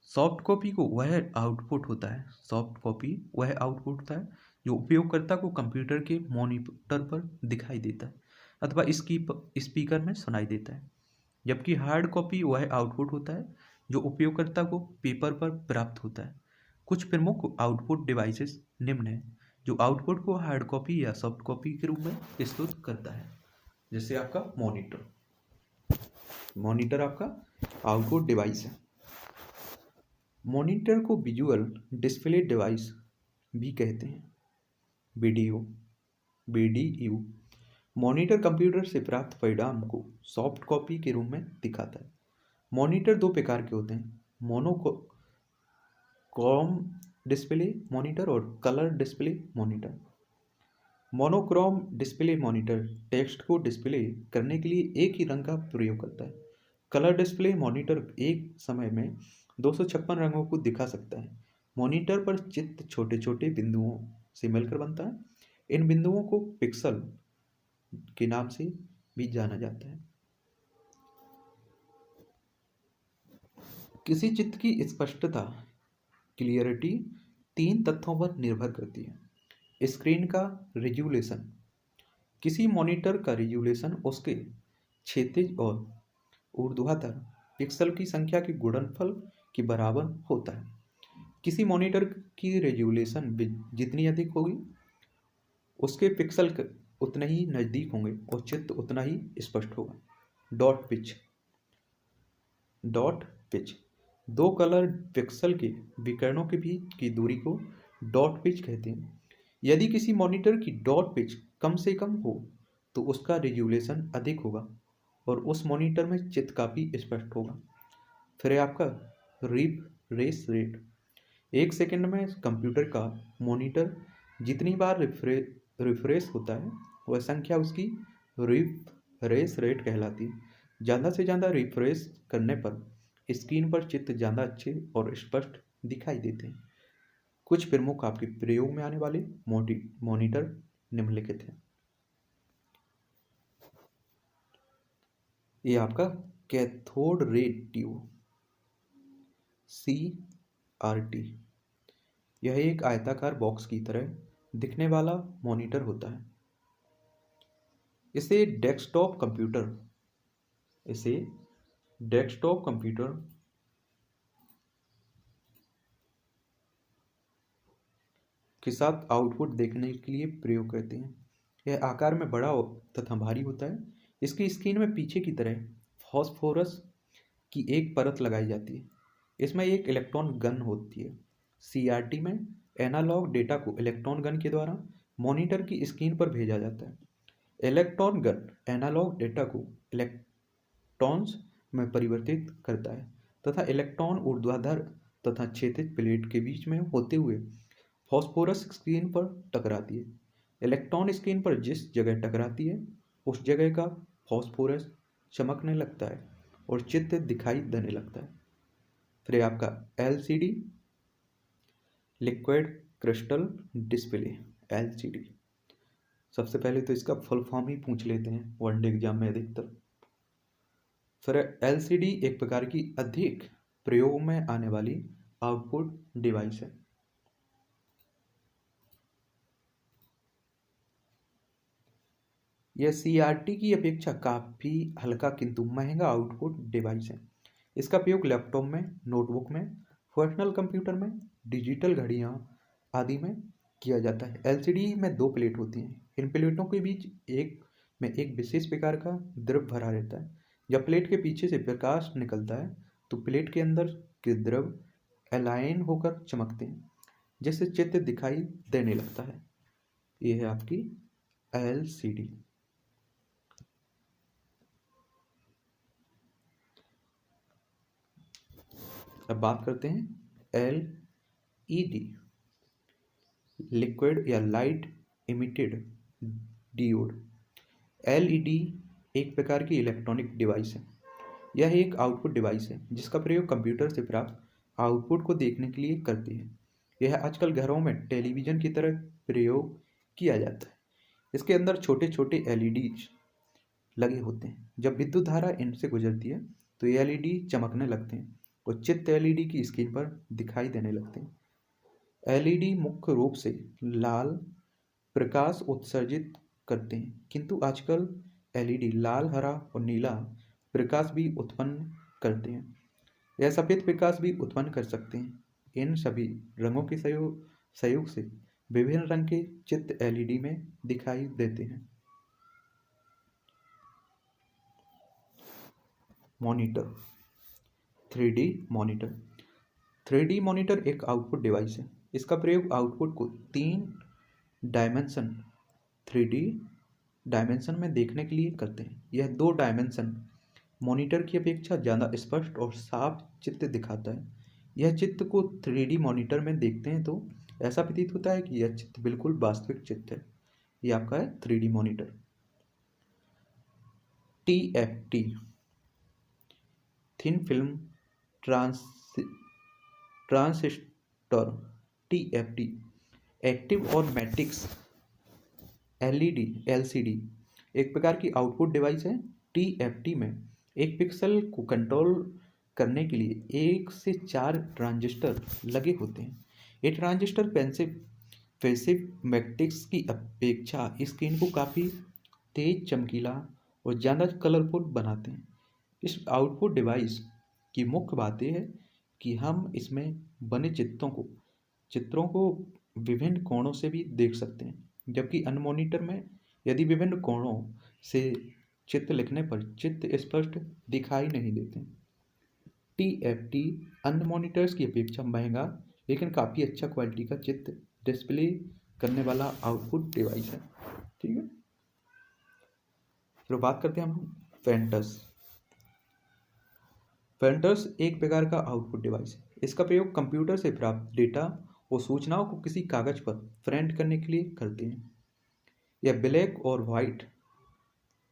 सॉफ्ट कॉपी को वह आउटपुट होता है जो उपयोगकर्ता को कंप्यूटर के मॉनिटर पर दिखाई देता है अथवा इसकी स्पीकर में सुनाई देता है, जबकि हार्ड कॉपी वह आउटपुट होता है जो उपयोगकर्ता को पेपर पर प्राप्त होता है। कुछ प्रमुख आउटपुट डिवाइसेस निम्न हैं जो आउटपुट को हार्ड कॉपी या सॉफ्ट कॉपी के रूप में प्रस्तुत करता है। जैसे आपका मॉनिटर आपका आउटपुट डिवाइस है। मॉनिटर को विजुअल डिस्प्ले डिवाइस भी कहते हैं। BDU मॉनिटर कंप्यूटर से प्राप्त परिणाम को सॉफ्ट कॉपी के रूप में दिखाता है। मॉनिटर दो प्रकार के होते हैं, मोनोक्रोम डिस्प्ले मॉनिटर और colour display monitor. Monochrome display monitor text को डिस्प्ले करने के लिए एक ही रंग का प्रयोग करता है। कलर डिस्प्ले मॉनिटर एक समय में 256 रंगों को दिखा सकता है। मॉनिटर पर चित्र छोटे छोटे बिंदुओं से मिलकर बनता है। इन बिंदुओं को पिक्सल के नाम से भी जाना जाता है। किसी चित्र की स्पष्टता क्लियरिटी 3 तथ्यों पर निर्भर करती है। स्क्रीन का रिजोल्यूशन, किसी मॉनिटर का रिजोल्यूशन उसके क्षैतिज और ऊर्ध्वाधर पिक्सल की संख्या के गुणनफल के बराबर होता है। किसी मॉनिटर की रेजोल्यूशन जितनी अधिक होगी उसके पिक्सल उतने ही नज़दीक होंगे और चित्र उतना ही स्पष्ट होगा। डॉट पिच दो कलर पिक्सल के विकर्णों के बीच की दूरी को डॉट पिच कहते हैं। यदि किसी मॉनिटर की डॉट पिच कम से कम हो तो उसका रेजोल्यूशन अधिक होगा और उस मॉनिटर में चित्र काफ़ी स्पष्ट होगा। फिर आपका रिफ्रेश रेट, एक सेकंड में कंप्यूटर का मॉनिटर जितनी बार रिफ्रेश होता है वह संख्या उसकी रिफ्रेश रेट कहलाती है। ज़्यादा से ज़्यादा रिफ्रेश करने पर स्क्रीन पर चित्र ज़्यादा अच्छे और स्पष्ट दिखाई देते हैं। कुछ प्रमुख आपके प्रयोग में आने वाले मॉनिटर निम्नलिखित हैं। ये आपका कैथोड रे ट्यूब CRT, यह एक आयताकार बॉक्स की तरह दिखने वाला मॉनिटर होता है। इसे डेस्कटॉप कंप्यूटर के साथ आउटपुट देखने के लिए प्रयोग करते हैं। यह आकार में बड़ा तथा भारी होता है। इसकी स्क्रीन में पीछे की तरह फॉस्फोरस की एक परत लगाई जाती है। इसमें एक इलेक्ट्रॉन गन होती है। CRT में एनालॉग डेटा को इलेक्ट्रॉन गन के द्वारा मॉनिटर की स्क्रीन पर भेजा जाता है। इलेक्ट्रॉन गन एनालॉग डेटा को इलेक्ट्रॉन्स में परिवर्तित करता है तथा इलेक्ट्रॉन ऊर्ध्वाधर तथा क्षैतिज प्लेट के बीच में होते हुए फॉस्फोरस स्क्रीन पर टकराती है। इलेक्ट्रॉन स्क्रीन पर जिस जगह टकराती है उस जगह का फॉस्फोरस चमकने लगता है और चित्र दिखाई देने लगता है। फिर आपका LCD, liquid crystal display, LCD। सबसे पहले तो इसका फुल फॉर्म ही पूछ लेते हैं वनडे एग्जाम में अधिकतर। फिर LCD एक प्रकार की अधिक प्रयोग में आने वाली आउटपुट डिवाइस है। यह CRT की अपेक्षा काफ़ी हल्का किंतु महंगा आउटपुट डिवाइस है। इसका प्रयोग लैपटॉप में, नोटबुक में, पर्सनल कंप्यूटर में, डिजिटल घड़ियाँ आदि में किया जाता है। LCD में 2 प्लेट होती हैं। इन प्लेटों के बीच एक विशेष प्रकार का द्रव भरा रहता है। जब प्लेट के पीछे से प्रकाश निकलता है तो प्लेट के अंदर के द्रव अलाइन होकर चमकते हैं जिससे चित्र दिखाई देने लगता है। यह है आपकी LCD। अब बात करते हैं LED, लिक्विड या लाइट इमिटेड डियोड। LED एक प्रकार की इलेक्ट्रॉनिक डिवाइस है। यह एक आउटपुट डिवाइस है जिसका प्रयोग कंप्यूटर से प्राप्त आउटपुट को देखने के लिए करते हैं। यह आजकल घरों में टेलीविज़न की तरह प्रयोग किया जाता है। इसके अंदर छोटे छोटे LEDs लगे होते हैं। जब विद्युत धारा इनसे गुजरती है तो ये LED चमकने लगते हैं और चित्र LED की स्क्रीन पर दिखाई देने लगते हैं। LED मुख्य रूप से लाल प्रकाश उत्सर्जित करते हैं किंतु आजकल LED लाल, हरा और नीला प्रकाश भी उत्पन्न करते हैं। यह सफ़ेद प्रकाश भी उत्पन्न कर सकते हैं। इन सभी रंगों के सहयोग से विभिन्न रंग के चित्र LED में दिखाई देते हैं। Monitor, 3D monitor. 3D monitor एक आउटपुट डिवाइस है। इसका प्रयोग आउटपुट को 3D डायमेंशन में देखने के लिए करते हैं। यह 2 डायमेंशन मॉनिटर की अपेक्षा ज़्यादा स्पष्ट और साफ चित्र दिखाता है। यह चित्र को 3D मॉनिटर में देखते हैं तो ऐसा प्रतीत होता है कि यह चित्र बिल्कुल वास्तविक चित्र है। यह आपका है 3D monitor. TFT, thin film transistor. TFT active और मैट्रिक्स LCD एक प्रकार की आउटपुट डिवाइस है। TFT में एक पिक्सल को कंट्रोल करने के लिए 1 से 4 ट्रांजिस्टर लगे होते हैं। ये ट्रांजिस्टर पैसिव मैट्रिक्स की अपेक्षा स्क्रीन को काफ़ी तेज, चमकीला और ज़्यादा कलरफुल बनाते हैं। इस आउटपुट डिवाइस की मुख्य बात यह है कि हम इसमें बने चित्रों को विभिन्न कोणों से भी देख सकते हैं, जबकि अन्य मॉनिटर में यदि विभिन्न कोणों से चित्र लिखने पर चित्र स्पष्ट दिखाई नहीं देते। TFT अन्य मॉनिटर्स की अपेक्षा महंगा लेकिन काफ़ी अच्छा क्वालिटी का चित्र डिस्प्ले करने वाला आउटपुट डिवाइस है। ठीक है, तो बात करते हैं हम फेंटस। फेंटस एक प्रकार का आउटपुट डिवाइस है। इसका प्रयोग कंप्यूटर से प्राप्त डेटा और सूचनाओं को किसी कागज पर प्रिंट करने के लिए करते हैं। यह ब्लैक और वाइट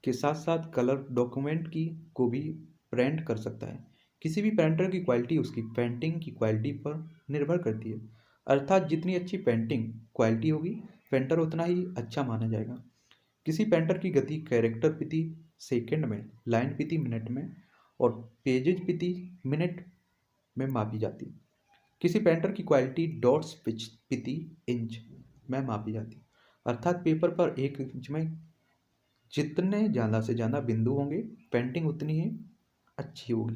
के साथ साथ कलर डॉक्यूमेंट को भी प्रिंट कर सकता है। किसी भी पेंटर की क्वालिटी उसकी पेंटिंग की क्वालिटी पर निर्भर करती है, अर्थात जितनी अच्छी पेंटिंग क्वालिटी होगी पेंटर उतना ही अच्छा माना जाएगा। किसी पेंटर की गति कैरेक्टर प्रति सेकंड में, लाइन प्रति मिनट में और पेजेज प्रति मिनट में मापी जाती है। किसी पेंटर की क्वालिटी डॉट्स पिच प्रति इंच में मापी जाती है, अर्थात पेपर पर 1 इंच में जितने ज़्यादा से ज़्यादा बिंदु होंगे पेंटिंग उतनी ही अच्छी होगी।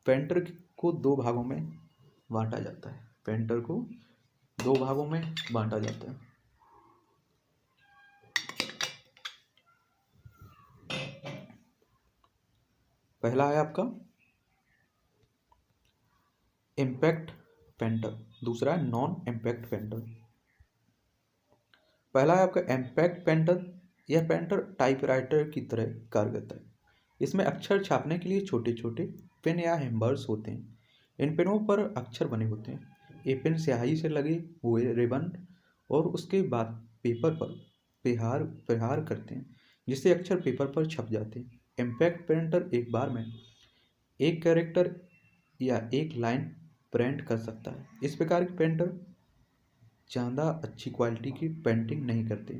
पेंटर को 2 भागों में बांटा जाता है। पेंटर को 2 भागों में बांटा जाता है। पहला है आपका इम्पैक्ट पेंटर, दूसरा है नॉन इम्पैक्ट पेंटर। पहला है आपका इम्पैक्ट पेंटर। यह पेंटर टाइपराइटर की तरह कार्य करता है। इसमें अक्षर छापने के लिए छोटे छोटे पेन या हैम्बर्स होते हैं। इन पेनों पर अक्षर बने होते हैं। ये पेन स्याही से लगे हुए रिबन और उसके बाद पेपर पर प्रहार करते हैं, जिससे अक्षर पेपर पर छप जाते हैं। इम्पैक्ट पेंटर एक बार में एक कैरेक्टर या एक लाइन प्रिंट कर सकता है। इस प्रकार के पेंटर ज़्यादा अच्छी क्वालिटी की पेंटिंग नहीं करते।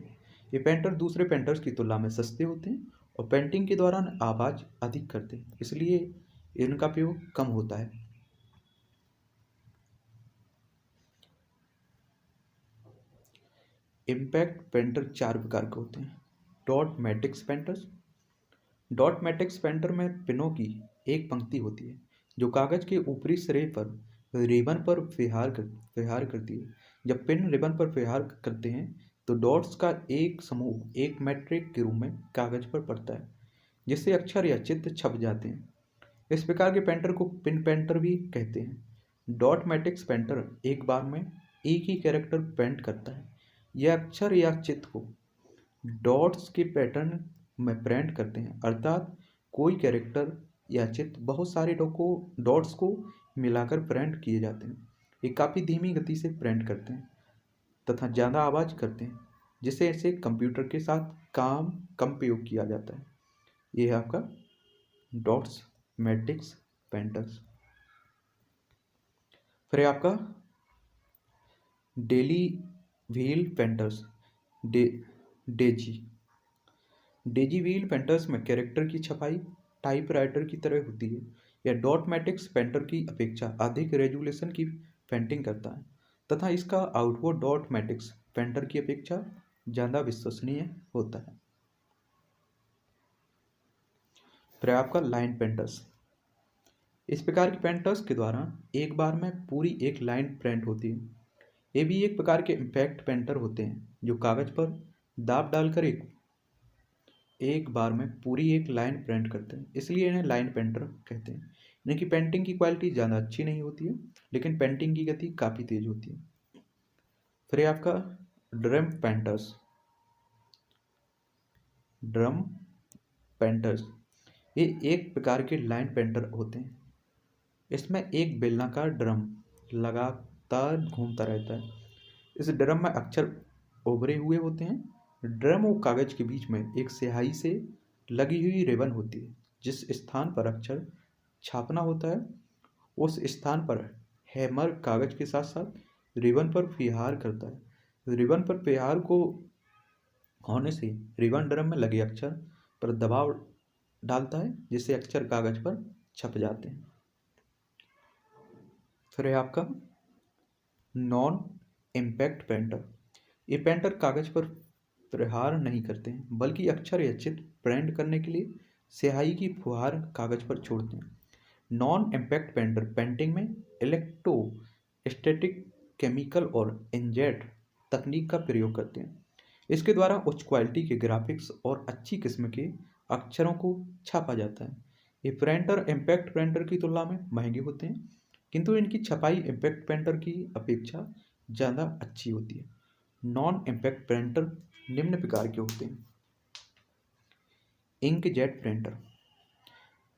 ये पेंटर दूसरे पेंटर्स की तुलना में सस्ते होते हैं और पेंटिंग के दौरान आवाज़ अधिक करते हैं, इसलिए इनका उपयोग कम होता है। इम्पैक्ट पेंटर 4 प्रकार के होते हैं। Dot matrix painters. Dot matrix painter में पिनों की एक पंक्ति होती है जो कागज के ऊपरी सिरे पर रिबन पर प्रहार करती है। जब पिन रिबन पर प्रहार करते हैं तो डॉट्स का एक समूह एक मैट्रिक के रूप में कागज पर पड़ता है, जिससे अक्षर या चित्र छप जाते हैं। इस प्रकार के पेंटर को पिन पेंटर भी कहते हैं। डॉट मैट्रिक्स पेंटर एक बार में एक ही कैरेक्टर पेंट करता है। यह अक्षर या चित्र को डॉट्स के पैटर्न में प्रिंट करते हैं, अर्थात कोई कैरेक्टर या चित्र बहुत सारे डॉट्स को मिलाकर प्रिंट किए जाते हैं। ये काफ़ी धीमी गति से प्रिंट करते हैं तथा ज़्यादा आवाज़ करते हैं, जिससे इसे कंप्यूटर के साथ काम कम प्रयोग किया जाता है। ये है आपका डॉट्स मैट्रिक्स पेंटर्स। फिर है आपका daily wheel painters, Daisy. Daisy wheel painters में कैरेक्टर की छपाई टाइपराइटर की तरह होती है। यह डॉट मैट्रिक्स पेंटर की अपेक्षा अधिक रेजोल्यूशन की पेंटिंग करता है तथा इसका आउटपुट डॉट मैट्रिक्स पेंटर की अपेक्षा ज़्यादा विश्वसनीय होता है। फिर आपका लाइन पेंटर्स। इस प्रकार के पेंटर्स के द्वारा एक बार में पूरी एक लाइन प्रिंट होती है। ये भी एक प्रकार के इम्पैक्ट पेंटर होते हैं जो कागज पर दाब डालकर एक बार में पूरी एक लाइन प्रिंट करते हैं, इसलिए इन्हें लाइन पेंटर कहते हैं। इनकी पेंटिंग की क्वालिटी ज़्यादा अच्छी नहीं होती है, लेकिन पेंटिंग की गति काफ़ी तेज होती है। फिर आपका ड्रम पेंटर्स। ड्रम पेंटर्स ये एक प्रकार के लाइन पेंटर होते हैं। इसमें एक बेलनाकार ड्रम लगातार घूमता रहता है। इस ड्रम में अक्षर उभरे हुए होते हैं। ड्रम और कागज के बीच में एक स्याही से लगी हुई रिबन होती है। जिस स्थान पर अक्षर छापना होता है उस स्थान पर हैमर कागज के साथ साथ रिबन पर प्रहार करता है। रिबन पर प्रहार को होने से रिबन ड्रम में लगे अक्षर पर दबाव डालता है, जिससे अक्षर कागज पर छप जाते हैं। फिर है आपका नॉन इम्पैक्ट पेंटर। ये पेंटर कागज पर प्रहार नहीं करते हैं, बल्कि अक्षर या चित्र प्रिंट करने के लिए स्याही की फुहार कागज पर छोड़ते हैं। नॉन इम्पैक्ट पेंटर पेंटिंग में इलेक्ट्रोस्टैटिक, केमिकल और इंकजेट तकनीक का प्रयोग करते हैं। इसके द्वारा उच्च क्वालिटी के ग्राफिक्स और अच्छी किस्म के अक्षरों को छापा जाता है। ये प्रिंटर इम्पैक्ट प्रिंटर की तुलना में महंगे होते हैं, किंतु इनकी छपाई इम्पैक्ट प्रिंटर की अपेक्षा ज़्यादा अच्छी होती है। नॉन इम्पैक्ट प्रिंटर निम्न प्रकार के होते हैं। Inkjet printer.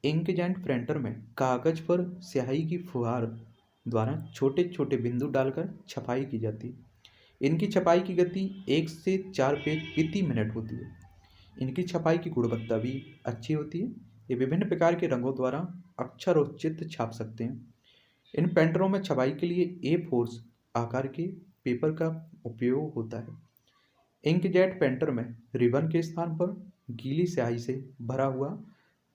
इंकजेट प्रिंटर में कागज पर स्याही की फुहार द्वारा छोटे छोटे बिंदु डालकर छपाई की जाती है। इनकी छपाई की गति 1 से 4 पेज प्रति मिनट होती है। इनकी छपाई की गुणवत्ता भी अच्छी होती है। ये विभिन्न प्रकार के रंगों द्वारा अक्षर और चित्र छाप सकते हैं। इन प्रिंटरों में छपाई के लिए A4 आकार के पेपर का उपयोग होता है। इंकजेट प्रिंटर में रिबन के स्थान पर गीली स्याही से भरा हुआ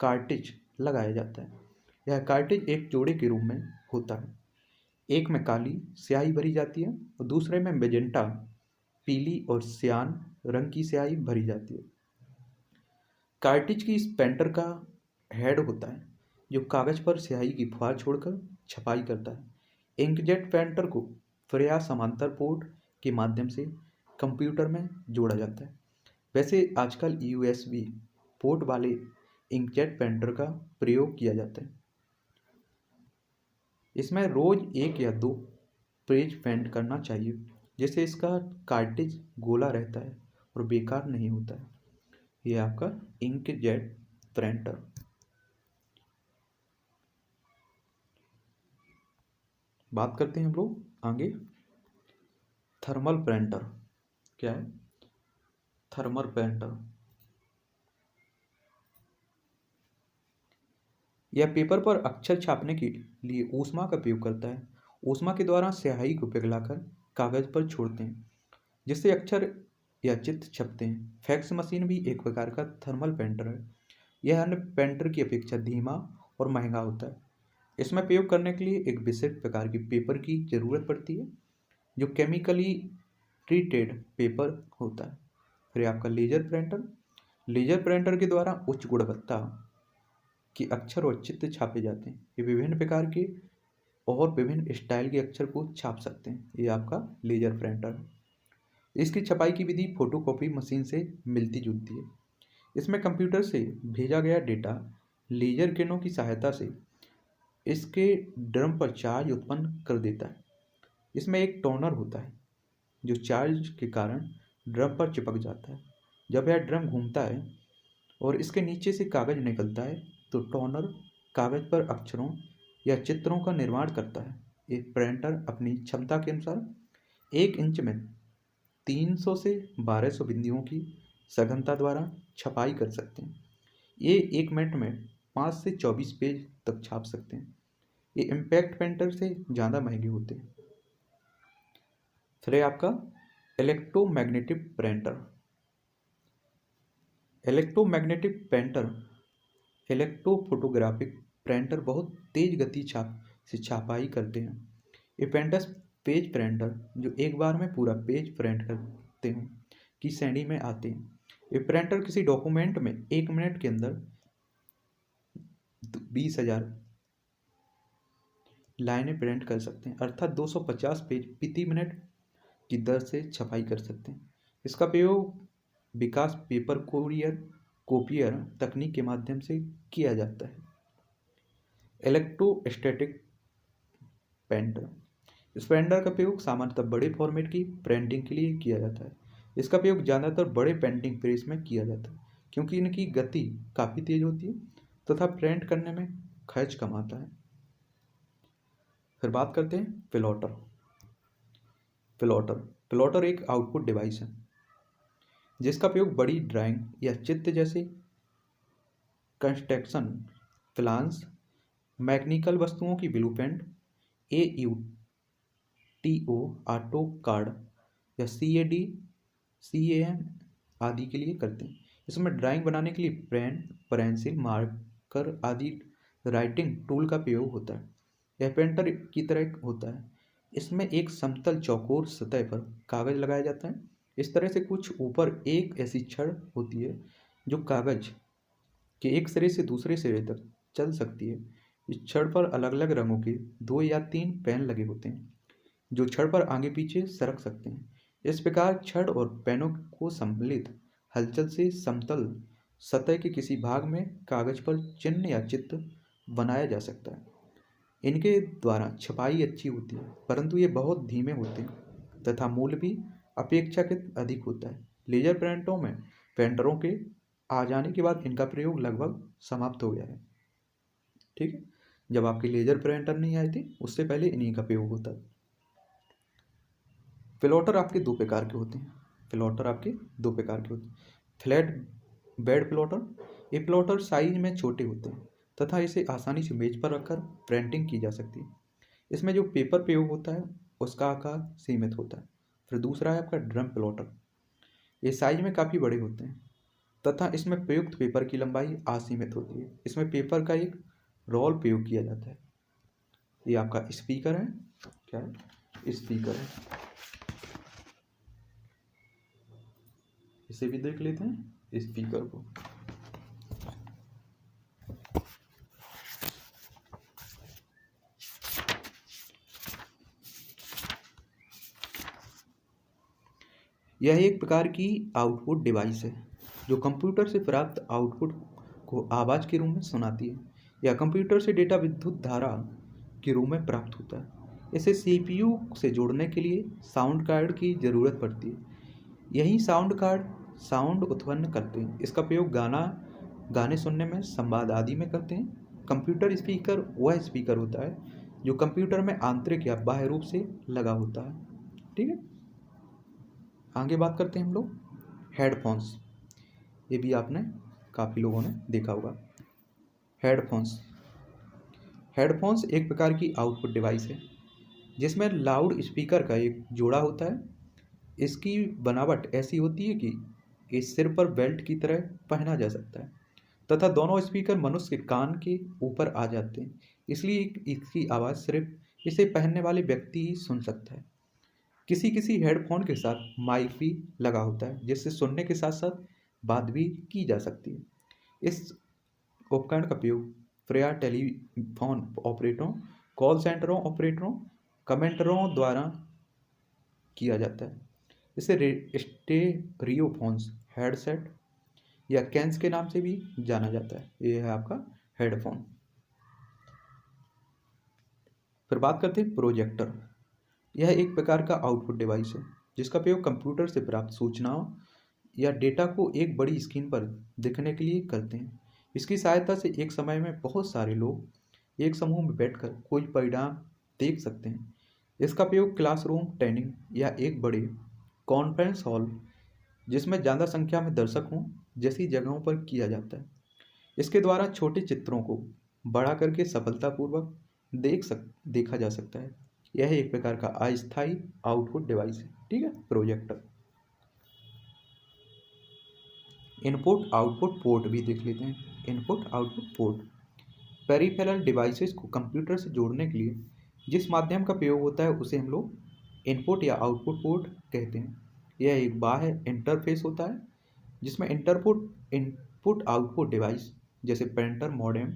कार्ट्रिज लगाया जाता है। यह कार्ट्रिज एक जोड़े के रूप में होता है। एक में काली स्याही भरी जाती है और दूसरे में मेजेंटा, पीली और सियान रंग की स्याही भरी जाती है। कार्ट्रिज की इस पेंटर का हेड होता है जो कागज पर स्याही की फुहार छोड़कर छपाई करता है। इंकजेट पेंटर को फ्रेया समांतर पोर्ट के माध्यम से कंप्यूटर में जोड़ा जाता है। वैसे आजकल USB पोर्ट वाले इंकजेट पेंटर का प्रयोग किया जाता है। इसमें रोज 1 या 2 पेज पेंट करना चाहिए, जिससे इसका कार्ट्रिज गोला रहता है और बेकार नहीं होता है। ये आपका इंकजेट प्रिंटर। बात करते हैं हम लोग आगे थर्मल प्रिंटर। क्या है थर्मल प्रिंटर? यह पेपर पर अक्षर छापने के लिए ऊष्मा का उपयोग करता है। ऊष्मा के द्वारा स्याही को पिघलाकर कागज पर छोड़ते हैं, जिससे अक्षर या चित्र छपते हैं। फैक्स मशीन भी एक प्रकार का थर्मल प्रिंटर है। यह अन्य प्रिंटर की अपेक्षा धीमा और महंगा होता है। इसमें प्रयोग करने के लिए एक विशेष प्रकार की पेपर की जरूरत पड़ती है, जो केमिकली ट्रीटेड पेपर होता है। फिर आपका लेजर प्रिंटर। लेजर प्रिंटर के द्वारा उच्च गुणवत्ता के अक्षर और चित्र छापे जाते हैं। ये विभिन्न प्रकार के और विभिन्न स्टाइल के अक्षर को छाप सकते हैं। ये आपका लेजर प्रिंटर है। इसकी छपाई की विधि फोटोकॉपी मशीन से मिलती जुलती है। इसमें कंप्यूटर से भेजा गया डेटा लेजर किरणों की सहायता से इसके ड्रम पर चार्ज उत्पन्न कर देता है। इसमें एक टोनर होता है जो चार्ज के कारण ड्रम पर चिपक जाता है। जब यह ड्रम घूमता है और इसके नीचे से कागज निकलता है तो टोनर कागज पर अक्षरों या चित्रों का निर्माण करता है। एक प्रिंटर अपनी क्षमता के अनुसार 1 इंच में 300 से 1200 बिंदुओं की सघनता द्वारा छपाई कर सकते हैं। ये 1 मिनट में 5 से 24 पेज तक छाप सकते हैं। ये इम्पैक्ट प्रिंटर से ज़्यादा महंगे होते हैं। फिर है आपका electromagnetic printer. Electromagnetic printer electrophotographic printer बहुत तेज गति से छपाई करते हैं। ये प्रिंटर्स पेज प्रिंटर जो एक बार में पूरा पेज प्रिंट करते हैं की श्रेणी में आते हैं। ये प्रिंटर किसी डॉक्यूमेंट में 1 मिनट के अंदर 20,000 लाइनें प्रिंट कर सकते हैं, अर्थात 250 पेज प्रति मिनट की दर से छपाई कर सकते हैं। इसका प्रयोग विकास पेपर कोपियर तकनीक के माध्यम से किया जाता है। Electrostatic printer. इस प्रिंटर का प्रयोग सामान्यतः बड़े फॉर्मेट की प्रिंटिंग के लिए किया जाता है। इसका प्रयोग ज़्यादातर बड़े प्रिंटिंग प्रेस में किया जाता है, क्योंकि इनकी गति काफ़ी तेज होती है तथा प्रिंट करने में खर्च कम आता है। फिर बात करते हैं प्लॉटर। प्लॉटर एक आउटपुट डिवाइस है जिसका प्रयोग बड़ी ड्राइंग या चित्र जैसे कंस्ट्रक्शन प्लान्स, मैकेनिकल वस्तुओं की ब्लूप्रिंट, AUTO ऑटो कार्ड या CAD CAM आदि के लिए करते हैं। इसमें ड्राइंग बनाने के लिए पेन, पेंसिल, मार्कर आदि राइटिंग टूल का प्रयोग होता है। यह प्रिंटर की तरह होता है। इसमें एक समतल चौकोर सतह पर कागज लगाया जाता है। इस तरह से कुछ ऊपर एक ऐसी छड़ होती है जो कागज के एक सिरे से दूसरे सिरे तक चल सकती है। इस छड़ पर अलग अलग रंगों के 2 या 3 पेन लगे होते हैं जो छड़ पर आगे पीछे सरक सकते हैं। इस प्रकार छड़ और पेनों को सम्मिलित हलचल से समतल सतह के किसी भाग में कागज पर चिन्ह या चित्र बनाया जा सकता है। इनके द्वारा छपाई अच्छी होती है, परंतु ये बहुत धीमे होते हैं तथा मूल्य भी अपेक्षाकृत अधिक होता है। लेजर प्रिंटरों के आ जाने के बाद इनका प्रयोग लगभग समाप्त हो गया है। ठीक है, जब आपके लेजर प्रिंटर नहीं आए थे उससे पहले इन्हीं का प्रयोग होता है। प्लॉटर आपके 2 प्रकार के होते हैं। Flat bed plotter. ये प्लॉटर साइज में छोटे होते हैं तथा इसे आसानी से मेज पर रखकर प्रिंटिंग की जा सकती है। इसमें जो पेपर प्रयोग होता है उसका आकार सीमित होता है। फिर दूसरा है आपका ड्रम प्लॉटर। ये साइज में काफ़ी बड़े होते हैं तथा इसमें प्रयुक्त पेपर की लंबाई असीमित होती है। इसमें पेपर का एक रोल प्रयोग किया जाता है। ये आपका स्पीकर है, क्या है, स्पीकर है। इसे भी देख लेते हैं स्पीकर को। यह एक प्रकार की आउटपुट डिवाइस है जो कंप्यूटर से प्राप्त आउटपुट को आवाज़ के रूप में सुनाती है या कंप्यूटर से डेटा विद्युत धारा के रूप में प्राप्त होता है। इसे सीपीयू से जोड़ने के लिए साउंड कार्ड की ज़रूरत पड़ती है। यही साउंड कार्ड साउंड उत्पन्न करते हैं। इसका प्रयोग गाने सुनने में, संवाद आदि में करते हैं। कंप्यूटर स्पीकर वह स्पीकर होता है जो कंप्यूटर में आंतरिक या बाह्य रूप से लगा होता है। ठीक है, आगे बात करते हैं हम लोग हेडफोन्स। ये भी आपने काफ़ी लोगों ने देखा होगा। हेडफोन्स एक प्रकार की आउटपुट डिवाइस है जिसमें लाउड स्पीकर का एक जोड़ा होता है। इसकी बनावट ऐसी होती है कि इस सिर पर बेल्ट की तरह पहना जा सकता है तथा दोनों स्पीकर मनुष्य के कान के ऊपर आ जाते हैं, इसलिए इसकी आवाज़ सिर्फ इसे पहनने वाले व्यक्ति ही सुन सकता है। किसी किसी हेडफोन के साथ माइक भी लगा होता है जिससे सुनने के साथ साथ बात भी की जा सकती है। इस उपकरण का प्रयोग प्रायः टेलीफोन ऑपरेटरों, कॉल सेंटरों ऑपरेटरों, कमेंटरों द्वारा किया जाता है। इसे स्टेरियोफोन्स, हेडसेट या कैन्स के नाम से भी जाना जाता है। ये है आपका हेडफोन। फिर बात करते हैं प्रोजेक्टर। यह एक प्रकार का आउटपुट डिवाइस है जिसका प्रयोग कंप्यूटर से प्राप्त सूचनाओं या डेटा को एक बड़ी स्क्रीन पर दिखने के लिए करते हैं। इसकी सहायता से एक समय में बहुत सारे लोग एक समूह में बैठकर कोई परिणाम देख सकते हैं। इसका प्रयोग क्लासरूम, ट्रेनिंग या एक बड़े कॉन्फ्रेंस हॉल जिसमें ज़्यादा संख्या में दर्शक हों जैसी जगहों पर किया जाता है। इसके द्वारा छोटे चित्रों को बड़ा करके सफलतापूर्वक देखा जा सकता है। यह एक प्रकार का अस्थायी आउटपुट डिवाइस है। ठीक है, प्रोजेक्टर। इनपुट आउटपुट पोर्ट भी देख लेते हैं। Input output port peripheral devices को कंप्यूटर से जोड़ने के लिए जिस माध्यम का प्रयोग होता है उसे हम लोग इनपुट या आउटपुट पोर्ट कहते हैं। यह एक बाह्य इंटरफेस होता है जिसमें इनपुट आउटपुट डिवाइस जैसे प्रिंटर, मॉडेम,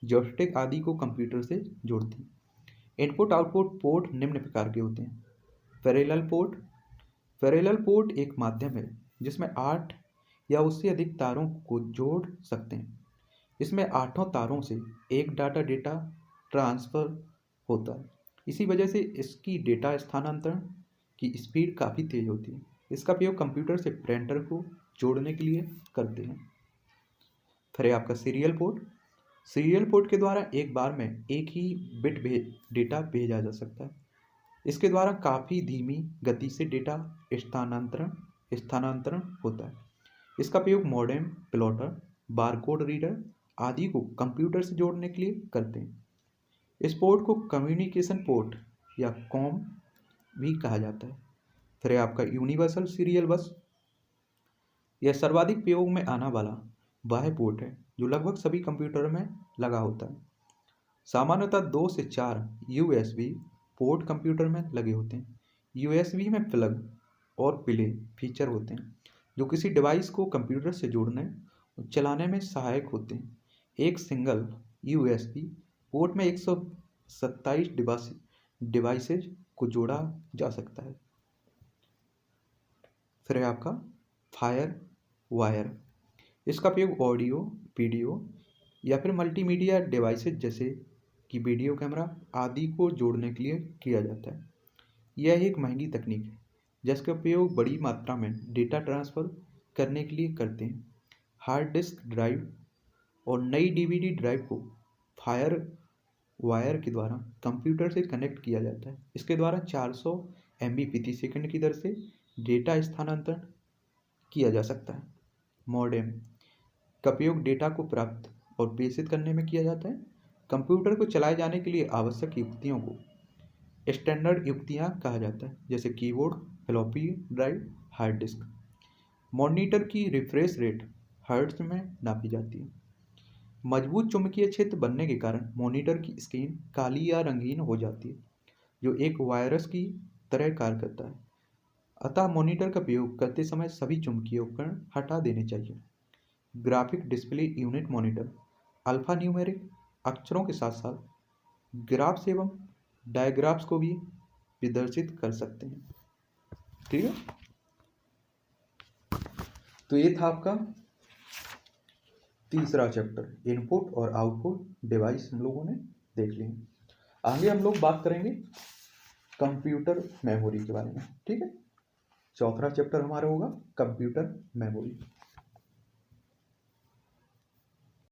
जॉयस्टिक आदि को कंप्यूटर से जोड़ती है। इनपुट आउटपुट पोर्ट निम्न प्रकार के होते हैं। पैरेलल पोर्ट एक माध्यम है जिसमें 8 या उससे अधिक तारों को जोड़ सकते हैं। इसमें 8 तारों से एक डेटा ट्रांसफ़र होता है। इसी वजह से इसकी डेटा स्थानांतरण की स्पीड काफ़ी तेज़ होती है। इसका प्रयोग कंप्यूटर से प्रिंटर को जोड़ने के लिए करते हैं। फिर है आपका सीरियल पोर्ट के द्वारा एक बार में एक ही बिट डेटा भेजा जा सकता है। इसके द्वारा काफ़ी धीमी गति से डेटा स्थानांतरण होता है। इसका प्रयोग मॉडेम, प्लॉटर, बारकोड रीडर आदि को कंप्यूटर से जोड़ने के लिए करते हैं। इस पोर्ट को कम्युनिकेशन पोर्ट या कॉम भी कहा जाता है। फिर है आपका यूनिवर्सल सीरियल बस। यह सर्वाधिक प्रयोग में आने वाला बाह्य पोर्ट है जो लगभग सभी कंप्यूटर में लगा होता है। सामान्यतः 2 से 4 USB पोर्ट कंप्यूटर में लगे होते हैं। USB में प्लग और प्ले फीचर होते हैं जो किसी डिवाइस को कंप्यूटर से जोड़ने और चलाने में सहायक होते हैं। एक सिंगल USB पोर्ट में 127 डिवाइसेज को जोड़ा जा सकता है। फिर है आपका फायर वायर। इसका प्रयोग ऑडियो, वीडियो या फिर मल्टीमीडिया डिवाइसेज जैसे कि वीडियो कैमरा आदि को जोड़ने के लिए किया जाता है। यह एक महंगी तकनीक है जिसका उपयोग बड़ी मात्रा में डेटा ट्रांसफ़र करने के लिए करते हैं। हार्ड डिस्क ड्राइव और नई DVD ड्राइव को फायर वायर के द्वारा कंप्यूटर से कनेक्ट किया जाता है। इसके द्वारा 400 MB प्रति सेकंड की दर से डेटा स्थानांतरण किया जा सकता है। मॉडेम का उपयोग डेटा को प्राप्त और प्रेषित करने में किया जाता है। कंप्यूटर को चलाए जाने के लिए आवश्यक युक्तियों को स्टैंडर्ड युक्तियां कहा जाता है, जैसे keyboard, floppy drive, hard disk. Monitor की रिफ्रेश रेट हर्ट्ज में नापी जाती है। मजबूत चुंबकीय क्षेत्र बनने के कारण मॉनिटर की स्क्रीन काली या रंगीन हो जाती है, जो एक वायरस की तरह कार्य करता है। अतः मॉनिटर का उपयोग करते समय सभी चुंबकीय उपकरण हटा देने चाहिए। Graphic display unit monitor alpha numeric अक्षरों के साथ साथ ग्राफ्स एवं डायग्राफ्स को भी प्रदर्शित कर सकते हैं। ठीक है, तो ये था आपका तीसरा चैप्टर, इनपुट और आउटपुट डिवाइस हम लोगों ने देख लिए। आगे हम लोग बात करेंगे कंप्यूटर मेमोरी के बारे में। ठीक है, चौथा चैप्टर हमारा होगा कंप्यूटर मेमोरी।